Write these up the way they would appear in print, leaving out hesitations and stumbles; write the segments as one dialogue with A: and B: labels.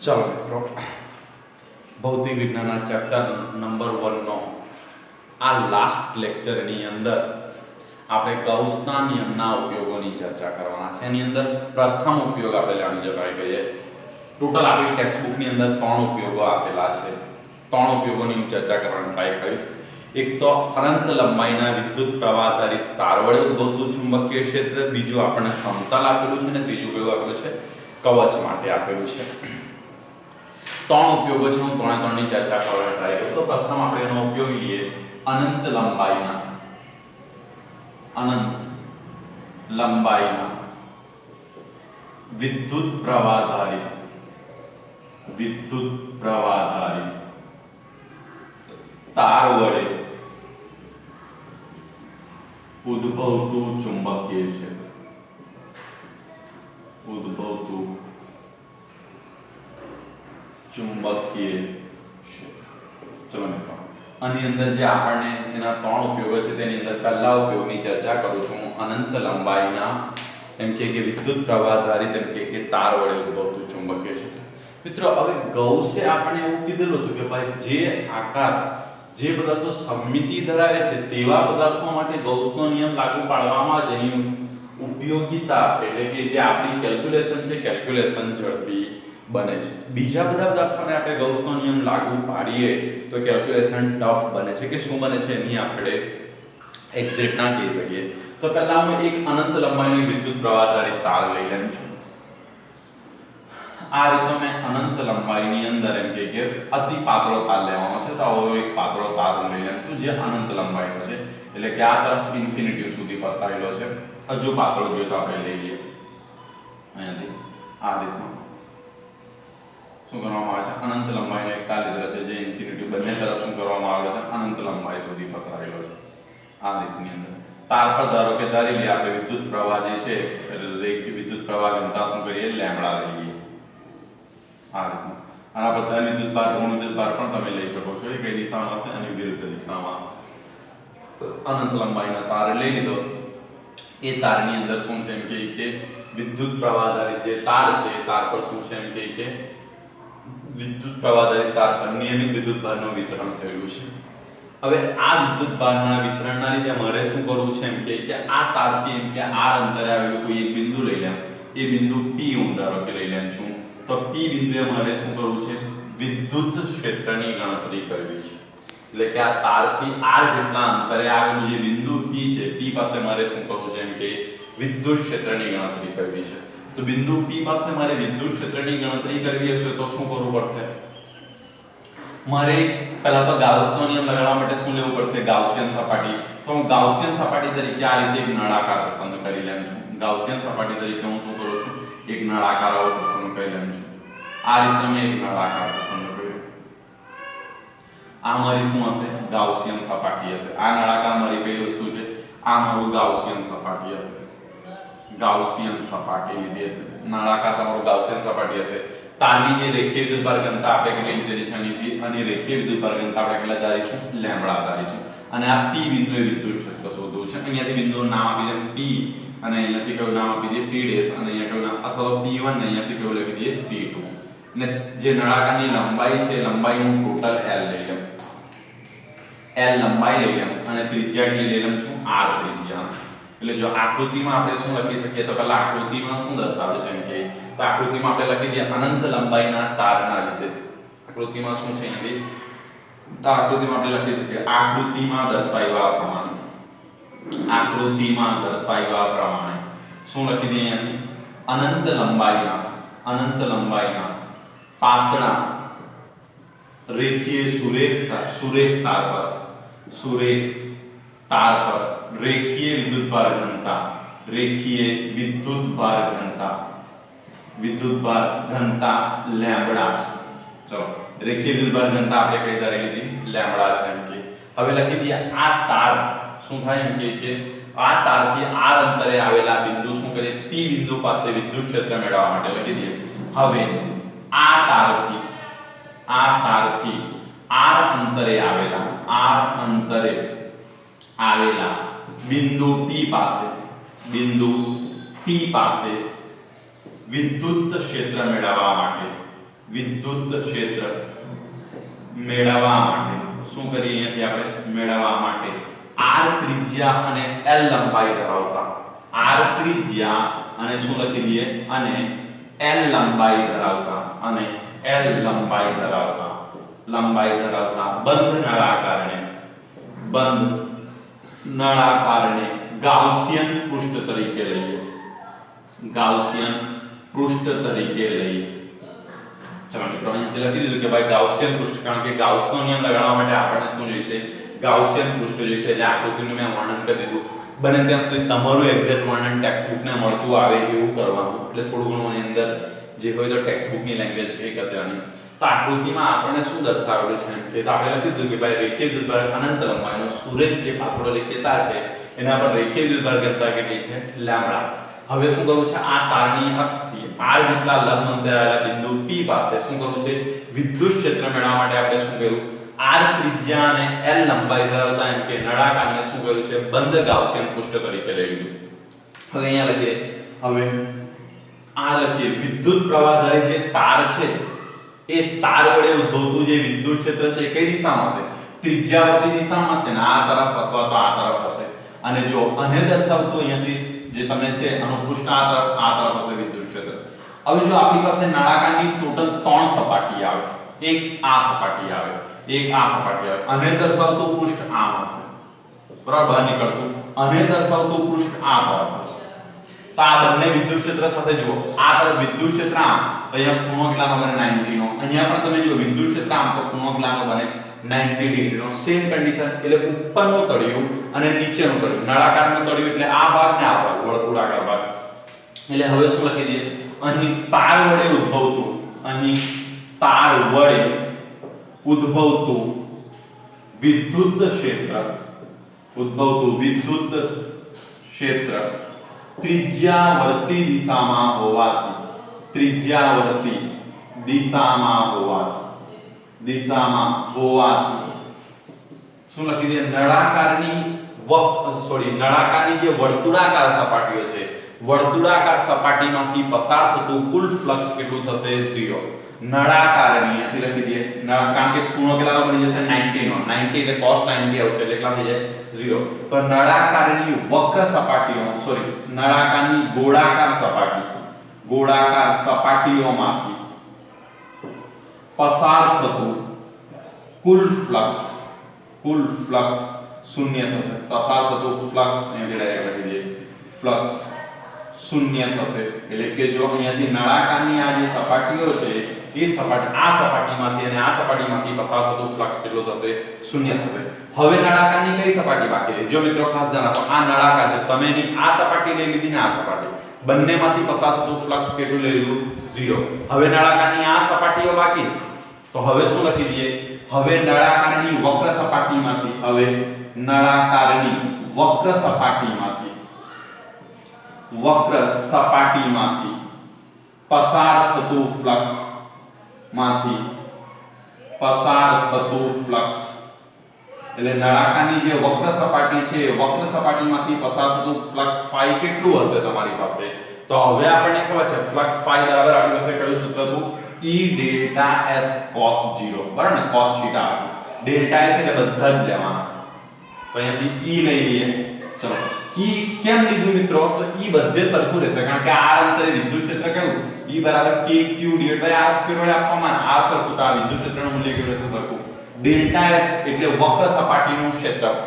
A: चलो मित्रों, भौतिक विज्ञान चैप्टर नंबर 1 नो आ लास्ट लेक्चरनी अंदर આપણે ગૌસના નિયમના ઉપયોગોની ચર્ચા કરવાના છે। એની અંદર પ્રથમ ઉપયોગ આપણે જાણી જવાય કે ટોટલ આપણી ટેક્સ્ટ બુકની અંદર ત્રણ ઉપયોગો આપેલા છે। ત્રણ ઉપયોગોની હું ચર્ચા કરવાની ટ્રાય કરીશ। એક તો અનંત લંબાઈના વિદ્યુત પ્રવાહ આધારિત તાર વડે ઉદ્ભવતું ચુંબકીય ક્ષેત્ર, બીજું આપણને સમતલ આપેલું છે અને ત્રીજું કયું આપેલું છે કવચ માટે આપેલું છે। ત્રણ ઉપયોગો છે, હું ત્રણની ચર્ચા કરવાની ટ્રાય કરું। તો પ્રથમ આપણે એનો ઉપયોગ લઈએ અનંત લંબાઈના વિદ્યુત પ્રવાહ આધારિત તાર વડે ઉદ્ભવતું ચુંબકીય ક્ષેત્ર, ચલો મિત્રો, આની અંદર જે આપણને એના ત્રણ ઉપયોગો છે તેની અંદર પહેલા ઉપયોગની ચર્ચા કરું છું। અનંત લંબાઈના એમ કે વિદ્યુત પ્રવાહ આધારિત એમ કે તાર વડે ઉદ્ભવતું ચુંબકીય ક્ષેત્ર। મિત્રો, હવે ગૌસે આપણને એવું કીધેલું હતું કે ભાઈ જે આકાર જે પદાર્થો સમમિતિ ધરાવે છે તેવા પદાર્થો માટે ગૌસનો નિયમ લાગુ પાડવામાં જેની ઉપયોગિતા એટલે કે જે આપણી કેલ્ક્યુલેશન છે કેલ્ક્યુલેશન ઝડપી બને છે। બીજા બધા પદાર્થોને આપણે ગૌસનો નિયમ લાગુ પાડીએ તો કેલ્ક્યુલેશન ટફ બને છે કે શું બને છે એની આપણે એક્ઝેક્ટ ના કહી શકીએ। તો પહેલા હું એક અનંત લંબાઈની વિદ્યુત પ્રવાહ આધારિત તાર લઈ લઉં છું। આ રીતે મેં અનંત લંબાઈની અંદર એમ કે અતિ પાતળો તાર લેવાનો છે। તો આવો એક પાતળો તાર હું લઈ લઉં છું જે અનંત લંબાઈનો છે, એટલે કે આ તરફ ઇન્ફિનિટી સુધી પથરાયેલો છે। હજુ પાતળો જોઈએ તો આપણે લઈ લઈએ અહીંયાથી આ રીતનો શું કરવામાં આવે છે અનંત લંબાઈનો એક તાર લીધેલો છે જે ઇન્ફિનિટી બંને તરફ શું કરવામાં આવે છે અનંત લંબાઈ સુધી પથરાયેલો છે। આ રીતની અંદર તાર પર ધારો કે ધારી લઈએ આપણે વિદ્યુત પ્રવાહ જે છે રેખીય વિદ્યુત પ્રવાહ ઘનતા શું કરીએ લેમ્બડા લઈએ આ રીતનું। આના પર ધન વિદ્યુત ભાર ઋણ વિદ્યુત ભાર પણ તમે લઈ શકો છો। એ કઈ દિશામાં હશે અને વિરુદ્ધ દિશામાં હશે। અનંત લંબાઈનો તાર લઈ લીધો। એ તારની અંદર શું છે એમ કે વિદ્યુત પ્રવાહ આધારિત જે તાર છે એ તાર પર શું છે એમ કે વિદ્યુત પ્રવાહ આધારિત તાર પર નિયમિત વિદ્યુત ભારનું વિતરણ થયેલું છે। હવે આ વિદ્યુત ભારના વિતરણના લીધે મારે શું કરવું છે એમ કે આ તારથી એમ કે r અંતરે આવેલું કોઈ એક બિંદુ લઈ લેમ। એ બિંદુ p હું ધારો કે લઈ લેમ છું। તો p બિંદુએ મારે શું કરવું છે વિદ્યુત ક્ષેત્રની ગણતરી કરવી છે। એટલે કે આ તારથી r જેટલા અંતરે આવેલું જે બિંદુ p છે p પાસે મારે શું કરવું છે એમ કે વિદ્યુત ક્ષેત્રની ગણતરી કરવી છે। તો બિંદુ p પાસે મારે વિદ્યુત ક્ષેત્રની ગણતરી કરવી હશે તો શું કરવું પડશે મારે પહેલા તો ગાઉસનો નિયમ લગાડવા માટે શું લેવું પડશે ગાઉસિયન સપાટી। તો હું ગાઉસિયન સપાટી તરીકે આ રીતે એક નળાકાર પસંદ કરી લઉં છું। ગાઉસિયન સપાટી તરીકે હું શું કરું છું એક નળાકાર આવો પસંદ કરી લઉં છું। આ રીતે મેં એક નળાકાર પસંદ કર્યો। આ મારી શું હશે ગાઉસિયન સપાટી હશે। આ નળાકાર મારી કઈ વસ્તુ છે આ મારું ગાઉસિયન સપાટી હશે। ગાઉસિયન સપાટી લીધી હશે નળાકાર તમારું ગાઉસિયન સપાટી હશે। તારની જે રેખીય વિદ્યુતભાર ઘનતા આપણે કેટલી લીધેલી છે અહીંથી અને રેખીય વિદ્યુતભાર ઘનતા આપણે કેટલા ધારીશું લેમ્બડા ધારીશું। અને આ p બિંદુએ વિદ્યુત ક્ષેત્ર શોધવું છે। અહીંયાથી બિંદુનું નામ આપી દે p અને અહીંયાથી કયું નામ આપી દે p ડેશ અને અહીંયા કયું નામ અથવા તો p1 અને અહીંયાથી કયું લખી દઈએ p2 અને જે નળાકારની લંબાઈ છે લંબાઈનું ટોટલ l લઈ લઉં। l લંબાઈ લઈ લઉં અને ત્રિજ્યા કેટલી લઈ લઉં છું r ત્રિજ્યા। એટલે જો આકૃતિમાં આપણે શું લખી શકીએ તો પહેલા આકૃતિમાં શું દર્શાવે છે એમ કે તો આકૃતિમાં આપણે લખી દઈએ અનંત લંબાઈના તારના લીધે આકૃતિમાં શું છે અહીં તો આકૃતિમાં આપણે લખી શકીએ આકૃતિમાં દર્શાવ્યા પ્રમાણે શું લખી દઈએ અહીંયાથી અનંત લંબાઈના પાતળા રેખીય સુરેખ તાર પર રેખીય વિદ્યુતભાર ઘનતા લેમ્બડા છે। ચલો રેખીય વિદ્યુતભાર ઘનતા આપણે કઈ ધારી લીધી લેમ્બડા છે એમ કે હવે લખી દઈએ આ તાર શું થાય એમ કે આ તારથી r અંતરે આવેલા બિંદુ શું કરીએ p બિંદુ પાસે વિદ્યુત ક્ષેત્ર મેળવવા માટે લખી દઈએ। હવે આ તારથી r અંતરે આવેલા બિંદુ p પાસે વિદ્યુત ક્ષેત્ર મેળવવા માટે વિદ્યુત ક્ષેત્ર મેળવવા માટે શું કરીએ અહીંયાથી આપણે મેળવવા માટે r ત્રિજ્યા અને l લંબાઈ ધરાવતા r ત્રિજ્યા અને શું લખી દઈએ અને l લંબાઈ ધરાવતા અને l લંબાઈ ધરાવતા બંધ નળાકારને ગાઉસિયન પૃષ્ઠ તરીકે લઈએ ચલો મિત્રો અહીંયા લખી દીધું કે ભાઈ ગાઉસિયન પૃષ્ઠ કારણ કે ગાઉસનો નિયમ લગાડવા માટે આપણને શું જોઈશે ગાઉસિયન પૃષ્ઠ જોઈશે એટલે આકૃતિનું મેં વર્ણન કરી દીધું બને ત્યાં સુધી તમારું એક્ઝેક્ટ વર્ણન ટેક્સ્ટ બુકને મળતું આવે એવું કરવાનું એટલે થોડું ઘણું એની અંદર જે હોય તો ટેક્સ્ટ બુકની લેંગ્વેજ એ કરી દેવાની તો આકૃતિમાં આપણને શું દર્શાવેલું છે કે તો આપણે લખી દીધું કે ભાઈ રેખીય વિદ્યુતભાર અનંત લંબાઈનો સૂર્ય જે પાતળો રેખીયતા છે એના પર રેખીય વિદ્યુતભાર ઘનતા કેટલી છે લેમ્બડા હવે શું કરવું છે આ તારની અક્ષથી r જેટલા લંબ અંતરે આવેલા બિંદુ p પાસે શું કરવું છે વિદ્યુત ક્ષેત્ર મેળવવા માટે આપણે શું કર્યું r ત્રિજ્યા અને l લંબાઈ ધરાવતા એમ કે નળાકારને શું કર્યું છે બંધ ગાઉસિયન પૃષ્ઠ તરીકે લઈ લીધું હવે અહીંયા લખીએ હવે આ લખીએ વિદ્યુત પ્રવાહ ધરી જે તાર છે એ તાર વડે ઉદ્ભવતું જે વિદ્યુત ક્ષેત્ર છે એ કઈ દિશામાં છે ત્રિજ્યાવર્તી દિશામાં છે ને આ તરફ અથવા તો આ તરફ હશે અને જો આને દર્શાવતું અહીંયાથી જે તમને છે અનુપૃષ્ઠ આ તરફ હશે વિદ્યુત ક્ષેત્ર હવે જો આપણી પાસે નળાકારની ટોટલ 3 સપાટી આવે એક આ સપાટી આવે આને દર્શાવતું પૃષ્ઠ આમ હશે બરાબર બહાર નીકળતું આને દર્શાવતું પૃષ્ઠ આ તરફ હશે તો આ બંને વિદ્યુત ક્ષેત્ર સાથે જુઓ આ તરફ વિદ્યુત ક્ષેત્ર આમ તો અહીંયા ખૂણો કેટલાનો બને 90 નો અહીંયા પણ તમે જો વિદ્યુત ક્ષેત્ર આમ તો ખૂણો કેટલાનો બને 90 ડિગ્રી નો સેમ કન્ડિશન એટલે ઉપરનું તળિયું અને નીચેનું તળિયું નળાકારનું તળિયું એટલે આ ભાગ ને આ ભાગ વર્તુળાકાર ભાગ એટલે હવે શું લખી દઈએ અહીં તાર વડે ઉદ્ભવતું વિદ્યુત ક્ષેત્ર ત્રિજ્યાવર્તી દિશામાં હોવાથી શું લખી દે નળાકારની જે વર્તુળાકાર સપાટીઓ છે વર્તુળાકાર સપાટીમાંથી પસાર થતું કુલ ફ્લક્સ કેટલું થશે 0 નળાકારની અહીંથી લખી દઈએ કારણ કે ખૂણો કેટલાનો બની જશે 90 નો 90 એટલે cos 90 આવશે એટલે કેટલા થઈ જાય 0 તો નળાકારની વક્ર સપાટીઓ નળાકારની ગોળાકાર સપાટીઓમાંથી પસાર થતું કુલ ફ્લક્સ શૂન્ય થશે પસાર થતું ફ્લક્સ અહીં ડાયરેક્ટ લખી દઈએ ફ્લક્સ શૂન્ય થશે એટલે કે જો અહીંયાથી નળાકારની આ જે સપાટીઓ છે એ સપાટીમાંથી અને આ સપાટીમાંથી પસાર થતું ફ્લક્સ કેટલું થશે શૂન્ય થશે હવે નળાકારની કઈ સપાટી બાકી છે જો મિત્રો ખાસ ધ્યાન આપો આ નળાકાર છે તમે એની આ સપાટી લઈ લીધી ને આ સપાટી બંનેમાંથી પસાર થતું ફ્લક્સ કેટલું લઈ લીધું 0 હવે નળાકારની આ સપાટીઓ બાકી તો હવે શું લખી દઈએ હવે નળાકારની વક્ર સપાટીમાંથી પસાર થતું ફ્લક્સ એટલે નળાકારની જે વક્ર સપાટી છે વક્ર સપાટીમાંથી પસાર થતું ફ્લક્સ phi કેટલું હશે તમારી પાસે તો હવે આપણને ખબર છે ફ્લક્સ phi બરાબર આપણી પાસે કયું સૂત્ર હતું E ડેલ્ટા S cos 0 બરાબર ને cos થીટા ડેલ્ટા S એટલે બધા જ લેવાના તો અહીંયાથી E લઈ લઈએ ચલો E કેમ લીધું મિત્રો તો E બધે સરખું રહેશે કારણ કે r અંતરે વિદ્યુત ક્ષેત્ર કયું E બરાબર kq / r સ્ક્વેર વડે આપવામાં r સરખું તો આ વિદ્યુત ક્ષેત્રનું મૂલ્ય કેવું રહેશે સરખું ડેલ્ટા S એટલે વક્ર સપાટીનું ક્ષેત્રફળ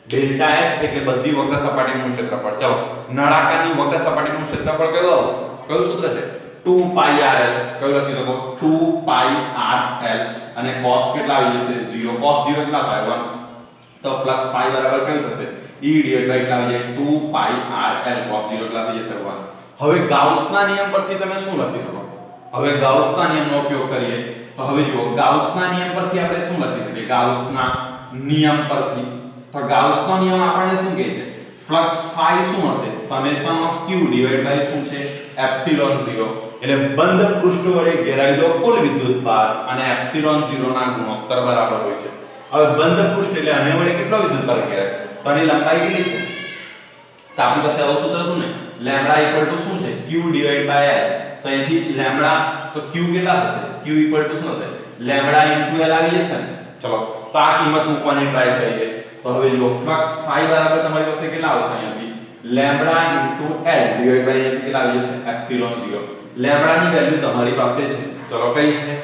A: ડેલ્ટા S એટલે બધી વક્ર સપાટીનું ક્ષેત્રફળ ચલો નળાકારની વક્ર સપાટીનું ક્ષેત્રફળ કયું આવશે કયું સૂત્ર છે 2 pi rl કયું લખી શકો 2 pi rl અને cos કેટલા આવી જશે 0 cos 0 કેટલા થાય 1 તો ફ્લક્સ phi બરાબર કયું થશે E ડિવાઇડ બાય કેટલા આવી જાય 2 pi rl cos 0 કેટલા થઈ જશે 1 હવે ગાઉસના નિયમ પરથી તમે શું લખી શકો હવે ગાઉસના નિયમનો ઉપયોગ કરીએ તો હવે જુઓ ગાઉસના નિયમ પરથી આપણે શું લખી શકીએ ગાઉસના નિયમ પરથી તો ગાઉસનો નિયમ આપણને શું કહે છે ફ્લક્સ phi શું હશે summation of q divide by શું છે એપ્સિલોન 0 એટલે બંધ પૃષ્ઠ વડે ઘેરાયેલો કુલ વિદ્યુતભાર અને એપ્સિલોન 0 ના ગુણોત્તર બરાબર હોય છે હવે બંધ પૃષ્ઠ એટલે આને વડે કેટલો વિદ્યુતભાર ઘેરાય તો આની લંબાઈ કેટલી છે તો આપણી પાસે આવું સૂત્ર હતું ને લેમ્બડા શું છે q ડિવાઇડ બાય l તો અહીંથી લેમ્બડા તો તો q કેટલા થશે q શું થશે લેમ્બડા * l આવી જશે ને ચલો તો આ કિંમત મૂકવાની ટ્રાય કરીએ તો હવે જો ફ્લક્સ phi બરાબર તમારી પાસે કેટલા આવશે અહીંયાથી લેમ્બડા * l ડિવાઇડ બાય અહીંયાથી કેટલા આવી જશે એપ્સિલોન 0 લેમ્બડા ની વેલ્યુ તમારી પાસે છે ચલો કઈ છે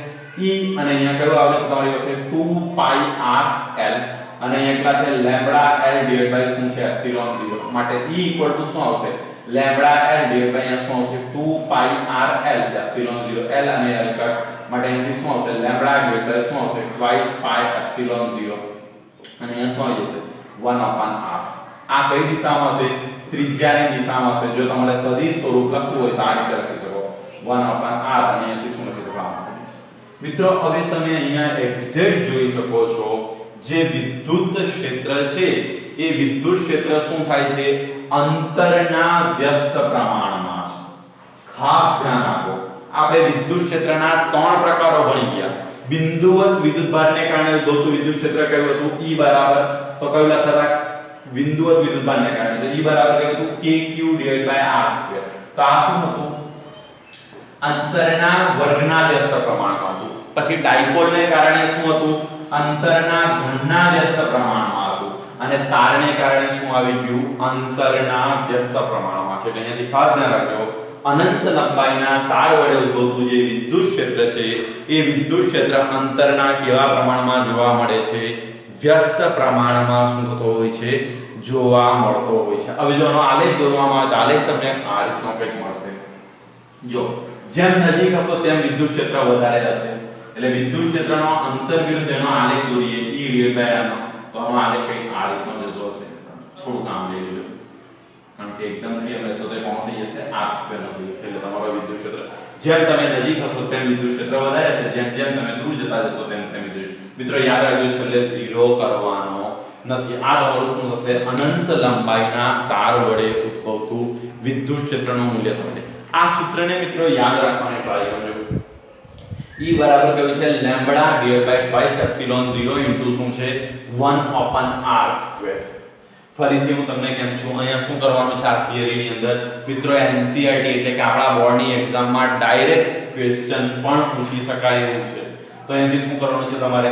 A: e અને અહીંયા કયું આવે છે તમારી પાસે 2 pi r l અને અહીંયા કેટલા છે લેમ્બડા l ડિવાઇડ બાય શું છે એપ્સિલોન 0 માટે e શું આવશે લેમ્બડા l ડિવાઇડ બાય શું આવશે 2 pi r l epsilon 0 l અને l કટ માટે અહીંથી શું આવશે લેમ્બડા ડિવાઇડ બાય શું આવશે twice pi એપ્સિલોન 0 અને અહીંયા શું આવી જશે 1/r આ કઈ દિશામાં છે ત્રિજ્યાની દિશામાં છે જો તમારે સદિશ સ્વરૂપ લખવું હોય તો આ રીતે લખી શકો 1/r અને અહીંયાથી શું લખી શકો આ સદિશ મિત્રો હવે તમે અહીંયા એક્ઝેક્ટ જોઈ શકો છો જે વિદ્યુત ક્ષેત્ર છે એ વિદ્યુત ક્ષેત્ર શું થાય છે અંતરના વ્યસ્ત પ્રમાણમાં છે ખાસ ધ્યાન આપો આપણે વિદ્યુત ક્ષેત્રના ત્રણ પ્રકારો ભણી ગયા બિંદુવત વિદ્યુતભારને કારણે ઉદ્ભવતું વિદ્યુત ક્ષેત્ર કયું હતું E બરાબર તો કયું લખતા બિંદુવત વિદ્યુતભારને કારણે તો E બરાબર કયું હતું kq/r². તો આ શું હતું અંતરના વર્ગના વ્યસ્ત પ્રમાણમાં હતું. પછી ડાયપોલને કારણે શું હતું અંતરના ઘનના વ્યસ્ત પ્રમાણમાં હતું અને તારને કારણે શું આવી ગયું અંતરના વ્યસ્ત પ્રમાણમાં છે. એટલે અહીંયાથી ખાસ ધ્યાન રાખજો અનંત લંબાઈના તાર વડે ઉદ્ભવતું જે વિદ્યુત ક્ષેત્ર છે એ વિદ્યુત ક્ષેત્ર અંતરના કેવા પ્રમાણમાં જોવા મળે છે વ્યસ્ત પ્રમાણમાં શું થતો હોય છે જોવા મળતો હોય છે. હવે જો આનો આલેખ દોરવામાં આવે તો આલેખ તમને આ રીતનો કંઈક મળશે. જો જેમ નજીક હશો તેમ વિદ્યુત ક્ષેત્ર વધારે હશે એટલે વિદ્યુત ક્ષેત્રનો અંતર વિરુદ્ધ એનો આલેખ દોરીએ E/r તો આનો આલેખ કંઈક આ રીતનો જતો હશે. થોડું કામ લઈ લેજો કારણ કે એકદમ થી અમે સોતે કોણ થઈ જશે r² નથી એટલે તમારો વિદ્યુત ક્ષેત્ર જેમ તમે નજીક હશો તેમ વિદ્યુત ક્ષેત્ર વધારે હશે જેમ જેમ તમે દૂર જતા જશો તેમ તેમ મિત્રો યાદ રાખજો છેલ્લે 0 કરવાનો નથી. આ તમારું શું થશે અનંત લંબાઈના તાર વડે ઉદ્ભવતું વિદ્યુત ક્ષેત્રનું મૂલ્ય થશે. આ સૂત્રને મિત્રો યાદ રાખવાની ટ્રાય કરજો. E બરાબર કયું છે lambda divide by twice epsilon 0 into શું છે 1/r². ફરીથી હું તમને કેમ છું અહીંયા શું કરવાનું છે આ થિયરીની અંદર મિત્રો NCERT એટલે કે આપણા બોર્ડની એક્ઝામમાં ડાયરેક્ટ ક્વેશ્ચન પણ પૂછી શકાય એવું છે. તો અહીંથી શું કરવાનું છે તમારે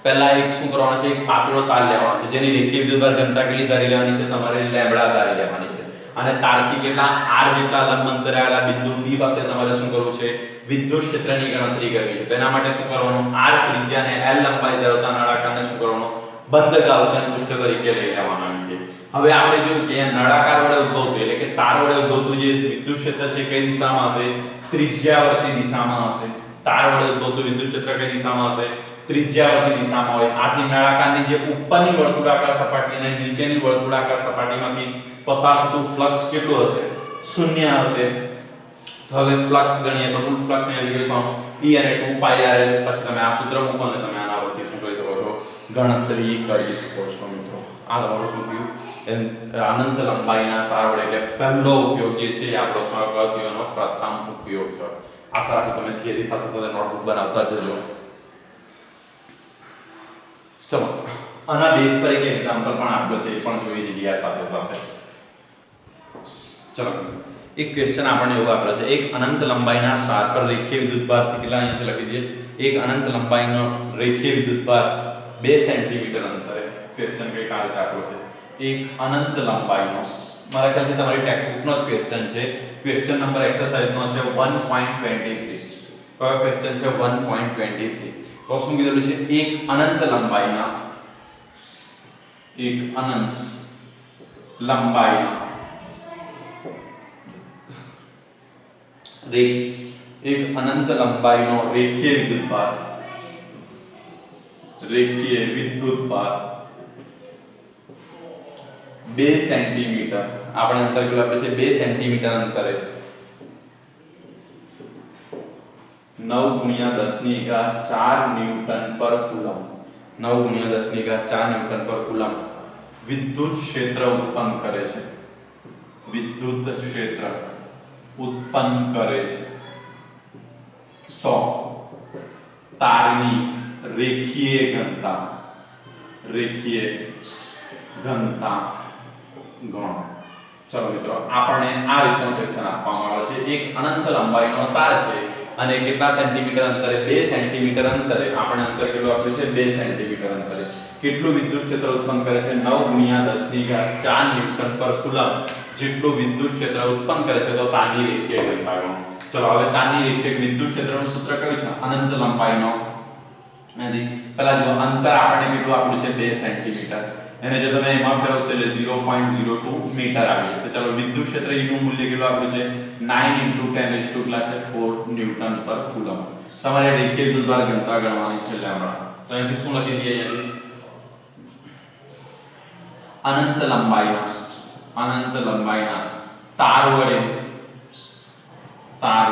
A: પહેલા એક શું કરવાનું છે એક પાતળો તાર લેવાનો છે જેની રેખીય વિદ્યુતભાર ઘનતા કેટલી ધારી લેવાની છે તમારે લેમ્બડા ધારી લેવાની છે અને તારથી કેટલા r જેટલા લંબ અંતરે આવેલા બિંદુ P પાસે તમારે શું કરવું છે વિદ્યુત ક્ષેત્રની ગણતરી કરવી છે. તેના માટે શું કરવાનું r ત્રિજ્યા અને l લંબાઈ ધરાવતા નળાકારને શું કરવાનું બંધ ગાઉસિયન પૃષ્ઠ તરીકે લઈ લેવાનું છે. હવે આપણે જોયું કે નળાકાર વડે ઉદ્ભવતું એટલે કે તાર વડે ઉદ્ભવતું જે વિદ્યુત ક્ષેત્ર છે કઈ દિશામાં હશે ત્રિજ્યાવર્તી દિશામાં હશે. તાર વડે ઉદ્ભવતું વિદ્યુત ક્ષેત્ર કઈ દિશામાં હશે ત્રિજ્યાવર્તી દિશામાં હોય. આથી નળાકારની જે ઉપરની વર્તુળાકાર સપાટી અને નીચેની વર્તુળાકાર સપાટીમાંથી પસાર થતું ફ્લક્સ કેટલું હશે શૂન્ય હશે. તો હવે ફ્લક્સ ગણીએ તો કુલ ફ્લક્સ અહીંયા લખીશું E અને 2 pi r પછી તમે આ સૂત્ર મૂકો અને તમે આના પરથી શું કરી શકો છો ગણતરી કરી શકો છો મિત્રો. આ તમારું શું થયું અનંત લંબાઈના તાર વડે એટલે પહેલો ઉપયોગ જે છે આપણો સ્વાગતનો પ્રથમ ઉપયોગ છે. આશા રાખું તમે થિયરી સાથે સાથે નોટબુક બનાવતા જજો. ચલો આના બેઝ પર એક એક્ઝામ્પલ પણ આપ્યો છે એ પણ જોઈ લઈએ સાથે સાથે. ચલો એક ક્વેશ્ચન આપણને એવું આપેલો છે એક અનંત લંબાઈના તાર પર રેખીય વિદ્યુતભારથી કેટલા અહીંયાથી લખી દઈએ એક અનંત લંબાઈનો રેખીય વિદ્યુતભાર 2 સેન્ટીમીટર અંતરે ક્વેશ્ચન કઈ આ રીતે આપેલો છે એક અનંત લંબાઈનો મારા ખ્યાલથી તમારી ટેક્સ્ટબુકનો જ ક્વેશ્ચન છે. ક્વેશ્ચન નંબર એક્સરસાઇઝનો છે 1.23. કયો ક્વેશ્ચન છે 1.23. તો શું કીધેલું છે એક અનંત લંબાઈના એક અનંત લંબાઈનો રેખીય વિદ્યુતભાર 2 સેન્ટીમીટર આપણે અંતર કેટલું આપે છે 2 સેન્ટીમીટર અંતરે 9×10⁴ ન્યૂટન પર કુલમ 9×10⁴ ન્યૂટન પર કુલમ વિદ્યુત ક્ષેત્ર ઉત્પન્ન કરે છે. વિદ્યુત ક્ષેત્ર ઉત્પન્ન કરે છે તો તારની રેખીય ઘનતા ગણો. ચલો મિત્રો આપણને આ રીતનો ક્વેશ્ચન આપવામાં આવે છે એક અનંત લંબાઈનો તાર છે અને કેટલા સેન્ટીમીટર અંતરે 2 સેન્ટીમીટર અંતરે આપણે અંતર કેટલું આપ્યું છે 2 સેન્ટીમીટર અંતરે કેટલું વિદ્યુત ક્ષેત્ર ઉત્પન્ન કરે છે 9 × 10⁴ ન્યૂટન પર કુલમ જેટલું વિદ્યુત ક્ષેત્ર ઉત્પન્ન કરે છે તો તારની રેખીય ઘનતાનો ચલો હવે તારની રેખીય વિદ્યુત ક્ષેત્રનું સૂત્ર કયું છે અનંત લંબાઈનો નથી પહેલા જો અંતર આપણે કેટલું આપ્યું છે 2 સેન્ટીમીટર એને જો તમે એમાં ફેરવશો એટલે 0.02 મીટર આવી જશે ચલો વિદ્યુત ક્ષેત્ર નું મૂલ્ય કેટલું આપ્યું છે 9 × 10⁴ ન્યૂટન પર કુલમ તમારે રેખીય વિદ્યુતભાર ઘનતા ગણવાની છે લેમ્બડા તો અહીંથી શું લખી દઈએ અહીંયાથી અનંત લંબાઈના તાર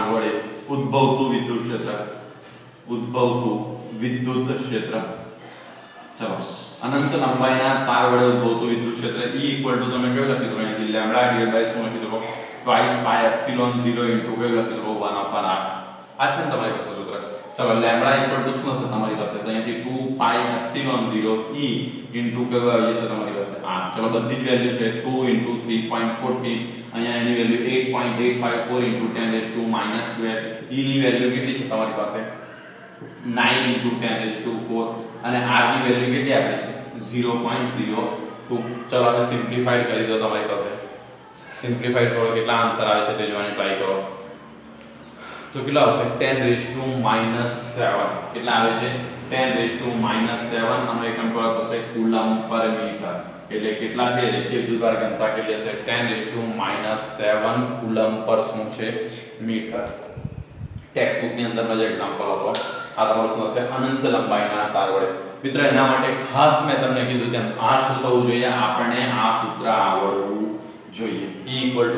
A: વડે ઉદ્ભવતું વિદ્યુત ક્ષેત્ર ચલો અનંત લંબાઈના તાર વડે ઉદ્ભવતું વિદ્યુત ક્ષેત્ર E તમે કેવું લખી શકો અહીંથી લેમ્બડા ડિવાઇડ બાય શું લખી શકો twice pi epsilon 0 into કેવું લખી શકો 1/r આ છે ને તમારી પાસે સૂત્ર ચલો લેમ્બડા શું હશે તમારી પાસે તો અહીંથી 2 pi epsilon 0 E into કેવું આવી જશે તમારી પાસે r ચલો બધી જ વેલ્યુ છે 2 into 3.40 અહીંયા એની વેલ્યુ 8.854 into 10⁻⁻12 E ની વેલ્યુ કેટલી છે તમારી પાસે 9 into 10⁴ અને r ની વેલ્યુ કેટલી આપી છે 0.02 ચલો હવે સિમ્પ્લિફાઈડ કરી દો તમારી પાસે સિમ્પ્લિફાઈડ કરો કેટલા આન્સર આવે છે તે જોવાની ટ્રાય કરો તો કેટલા આવશે 10⁻⁷ કેટલા આવે છે 10⁻⁷ અને એકમ પર થશે કુલમ પર મીટર એટલે કેટલા છે રેખીય વિદ્યુતભાર ઘનતા કેટલી હશે 10⁻⁷ કુલમ પર શું છે મીટર ટેક્સ્ટ બુક ની અંદરનો જે એક્ઝામ્પલ હતો આ તમારું શું હશે અનંત લંબાઈના તાર વડે મિત્રો એના માટે ખાસ મેં તમને કીધું તેમ આ શું થવું જોઈએ આપણને આ સૂત્ર આવડવું જોઈએ E